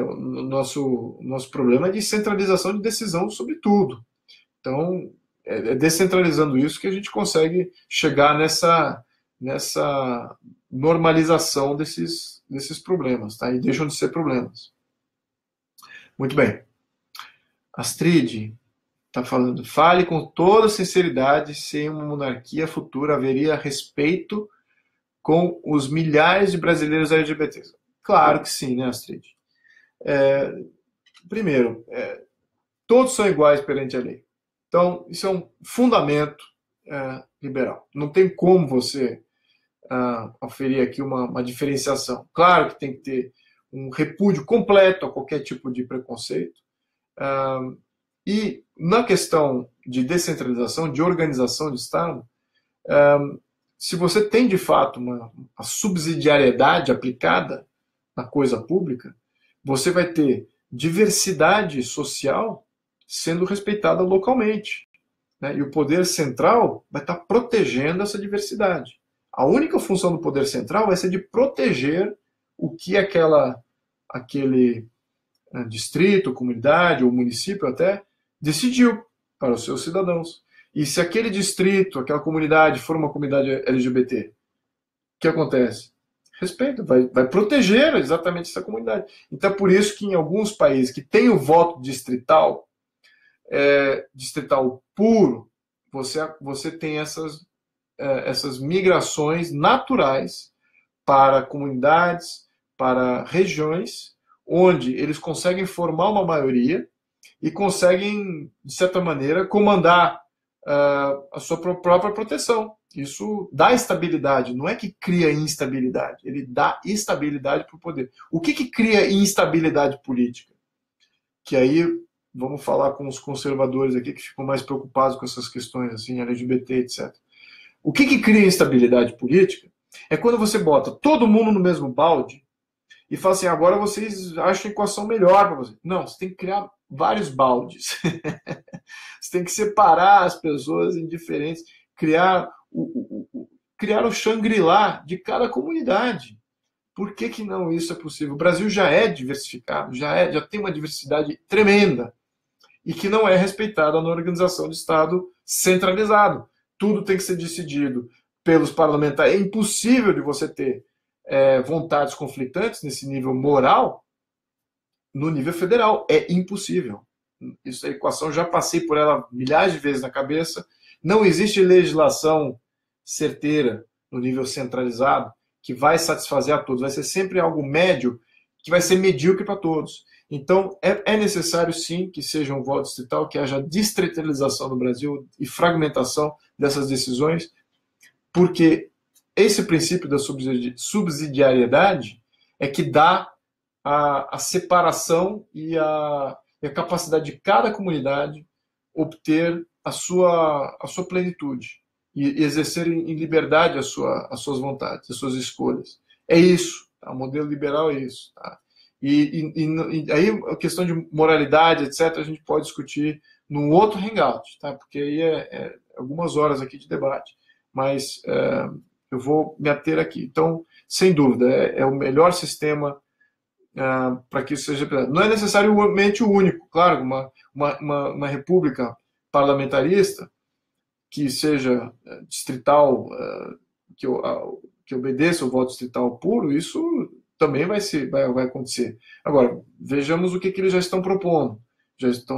O nosso problema é de centralização de decisão sobre tudo. Então, é descentralizando isso que a gente consegue chegar nessa normalização desses problemas, tá? E deixam de ser problemas. Muito bem. Astrid está falando, fale com toda sinceridade se em uma monarquia futura haveria respeito com os milhares de brasileiros LGBTs. Claro que sim, né, Astrid? Primeiro, todos são iguais perante a lei. Então, isso é um fundamento liberal. Não tem como você oferir aqui uma diferenciação. Claro que tem que ter um repúdio completo a qualquer tipo de preconceito. E na questão de descentralização, de organização de Estado, se você tem de fato a subsidiariedade aplicada na coisa pública, você vai ter diversidade social sendo respeitada localmente, né? E o poder central vai estar protegendo essa diversidade. A única função do poder central vai ser de proteger o que aquele distrito, comunidade ou município até decidiu para os seus cidadãos. E se aquele distrito, aquela comunidade for uma comunidade LGBT, o que acontece? Respeita, vai proteger exatamente essa comunidade. Então, é por isso que em alguns países que tem o voto distrital, distrital puro, você tem essas migrações naturais para comunidades, para regiões, onde eles conseguem formar uma maioria e conseguem, de certa maneira, comandar a sua própria proteção. Isso dá estabilidade, não é que cria instabilidade, ele dá estabilidade para o poder. O que cria instabilidade política? Que aí, vamos falar com os conservadores aqui, que ficam mais preocupados com essas questões, assim, LGBT, etc. O que cria instabilidade política é quando você bota todo mundo no mesmo balde e fala assim, agora vocês acham a equação melhor para vocês. Não, você tem que criar vários baldes. Você tem que separar as pessoas em diferentes, criar o Shangri-La de cada comunidade. Por que não isso é possível? O Brasil já é diversificado, já tem uma diversidade tremenda e que não é respeitada na organização de Estado centralizado. Tudo tem que ser decidido pelos parlamentares. É impossível de você ter vontades conflitantes nesse nível moral no nível federal. É impossível. Isso é equação, já passei por ela milhares de vezes na cabeça. Não existe legislação certeira no nível centralizado que vai satisfazer a todos. Vai ser sempre algo médio que vai ser medíocre para todos. Então, é necessário, sim, que seja um voto distrital, que haja distritalização no Brasil e fragmentação dessas decisões, porque esse princípio da subsidiariedade é que dá a separação e a capacidade de cada comunidade obter a sua plenitude e exercer em liberdade as suas vontades, as suas escolhas. É isso. Tá? O modelo liberal é isso. Tá? E aí a questão de moralidade, etc., a gente pode discutir num outro hangout, tá? Porque aí é algumas horas aqui de debate. Mas eu vou me ater aqui. Então, sem dúvida, é o melhor sistema para que isso seja. Não é necessariamente o único, claro, uma república parlamentarista que seja distrital, que obedeça o voto distrital puro, isso também vai acontecer. Agora, vejamos o que eles já estão propondo.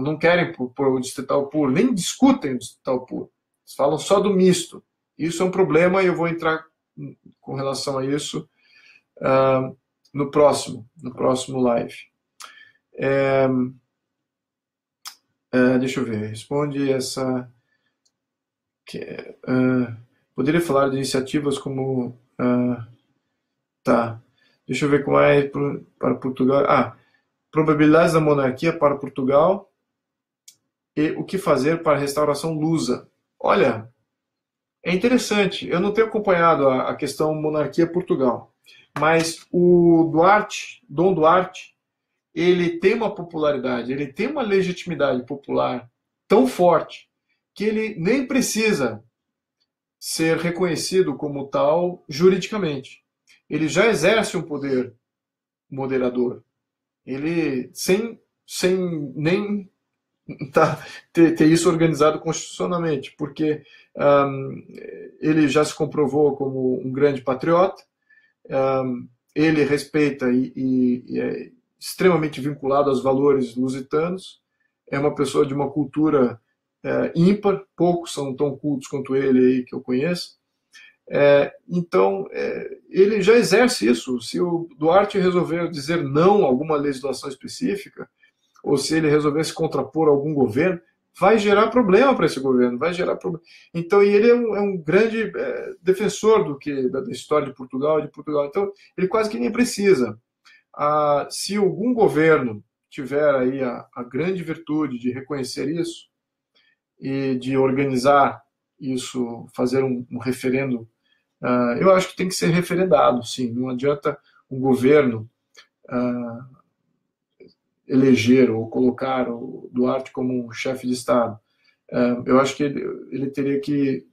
Não querem propor o distrital puro, nem discutem o distrital puro. Eles falam só do misto. Isso é um problema e eu vou entrar com relação a isso no próximo live. Deixa eu ver. Responde essa. Poderia falar de iniciativas como. Tá. Deixa eu ver como é para Portugal. Probabilidades da monarquia para Portugal e o que fazer para a restauração lusa. Olha, é interessante. Eu não tenho acompanhado a questão monarquia Portugal, mas o Dom Duarte, ele tem uma popularidade, ele tem uma legitimidade popular tão forte que ele nem precisa ser reconhecido como tal juridicamente. Ele já exerce um poder moderador. Ele, sem nem ter isso organizado constitucionalmente, porque ele já se comprovou como um grande patriota, ele respeita e é extremamente vinculado aos valores lusitanos, é uma pessoa de uma cultura ímpar, poucos são tão cultos quanto ele aí que eu conheço. Então, ele já exerce isso. Se o Duarte resolver dizer não a alguma legislação específica, ou se ele resolver se contrapor a algum governo, vai gerar problema para esse governo, vai gerar problema. Então, e ele é um grande defensor da história de Portugal. Então, ele quase que nem precisa. Se algum governo tiver aí a grande virtude de reconhecer isso e de organizar isso, fazer um referendo, eu acho que tem que ser referendado, sim. Não adianta um governo eleger ou colocar o Duarte como um chefe de Estado. Eu acho que ele teria que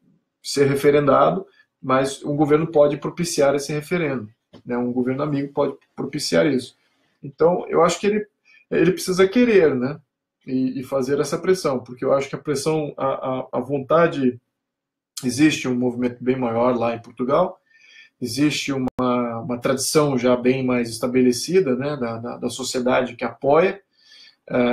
ser referendado, mas um governo pode propiciar esse referendo. Né? Um governo amigo pode propiciar isso. Então, eu acho que ele precisa querer, né? E fazer essa pressão, porque eu acho que a pressão, a vontade, existe um movimento bem maior lá em Portugal, existe uma uma tradição já bem mais estabelecida, né, da sociedade que apoia.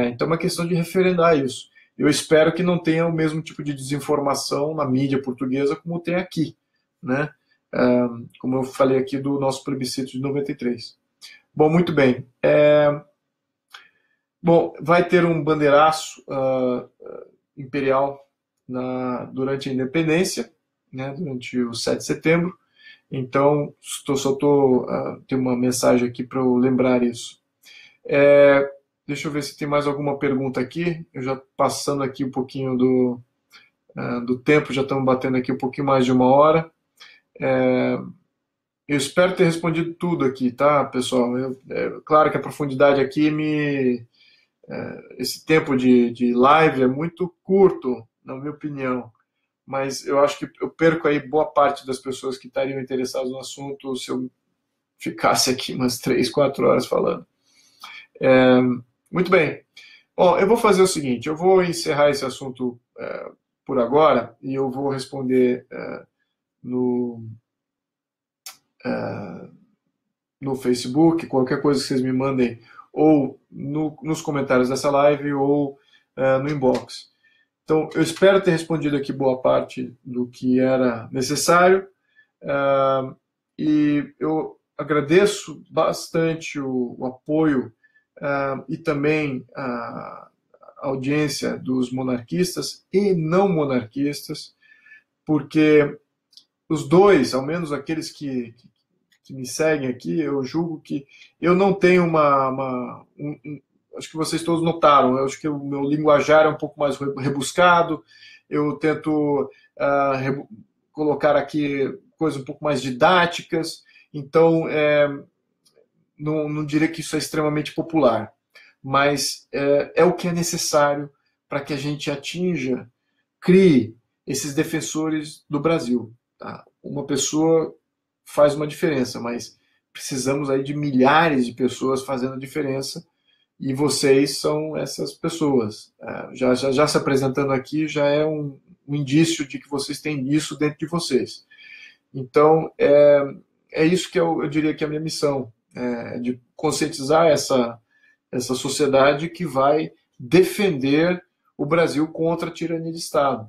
Então é uma questão de referendar isso. Eu espero que não tenha o mesmo tipo de desinformação na mídia portuguesa como tem aqui, né? Como eu falei aqui do nosso plebiscito de 93. Bom, muito bem. Bom, vai ter um bandeiraço imperial durante a independência, né, durante o 7 de setembro. Então, tem uma mensagem aqui para eu lembrar isso. Deixa eu ver se tem mais alguma pergunta aqui. Eu já passando aqui um pouquinho do tempo, já estamos batendo aqui um pouquinho mais de 1 hora. Eu espero ter respondido tudo aqui, tá, pessoal? Claro que a profundidade aqui esse tempo de live é muito curto, na minha opinião. Mas eu acho que eu perco aí boa parte das pessoas que estariam interessadas no assunto se eu ficasse aqui umas 3, 4 horas falando. Muito bem. Bom, eu vou fazer o seguinte, eu vou encerrar esse assunto por agora e eu vou responder no Facebook, qualquer coisa que vocês me mandem, ou nos comentários dessa live, ou no inbox. Então, eu espero ter respondido aqui boa parte do que era necessário, e eu agradeço bastante o apoio e também a audiência dos monarquistas e não monarquistas, porque os dois, ao menos aqueles que me seguem aqui, eu julgo que eu não tenho acho que vocês todos notaram, eu acho que o meu linguajar é um pouco mais rebuscado, eu tento colocar aqui coisas um pouco mais didáticas, então não diria que isso é extremamente popular, mas é o que é necessário para que a gente crie esses defensores do Brasil. Tá? Uma pessoa faz uma diferença, mas precisamos aí de milhares de pessoas fazendo a diferença, e vocês são essas pessoas. Já se apresentando aqui já é um indício de que vocês têm isso dentro de vocês. Então, é isso que eu diria que é a minha missão, de conscientizar essa sociedade que vai defender o Brasil contra a tirania de Estado.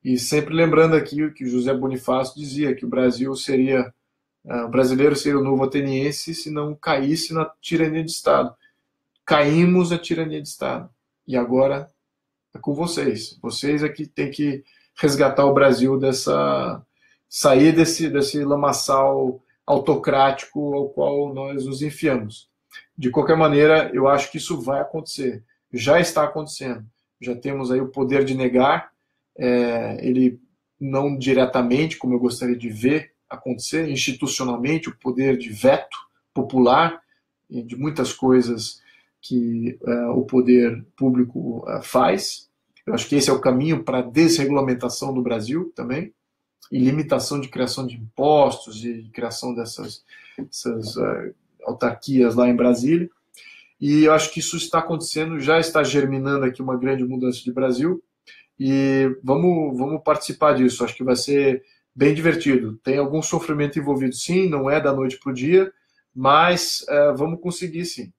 E sempre lembrando aqui o que José Bonifácio dizia, que o brasileiro seria o novo ateniense se não caísse na tirania de Estado. Caímos na tirania de Estado. E agora é com vocês. Vocês aqui têm que resgatar o Brasil sair desse lamaçal autocrático ao qual nós nos enfiamos. De qualquer maneira, eu acho que isso vai acontecer. Já está acontecendo. Já temos aí o poder de negar, ele não diretamente, como eu gostaria de ver acontecer, institucionalmente, o poder de veto popular e de muitas coisas que o poder público faz. Eu acho que esse é o caminho para a desregulamentação do Brasil também, e limitação de criação de impostos e criação dessas autarquias lá em Brasília. E eu acho que isso está acontecendo, já está germinando aqui uma grande mudança de Brasil, e vamos participar disso. Acho que vai ser bem divertido. Tem algum sofrimento envolvido, sim, não é da noite para o dia, mas vamos conseguir, sim.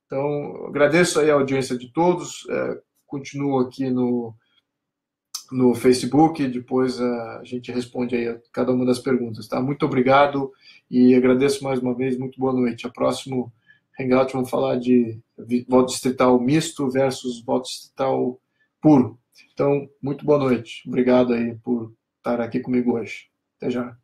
Então, agradeço aí a audiência de todos, continuo aqui no Facebook, depois a gente responde aí a cada uma das perguntas, tá? Muito obrigado e agradeço mais uma vez, muito boa noite. A próximo Hangout vamos falar de voto distrital misto versus voto distrital puro. Então, muito boa noite. Obrigado aí por estar aqui comigo hoje. Até já.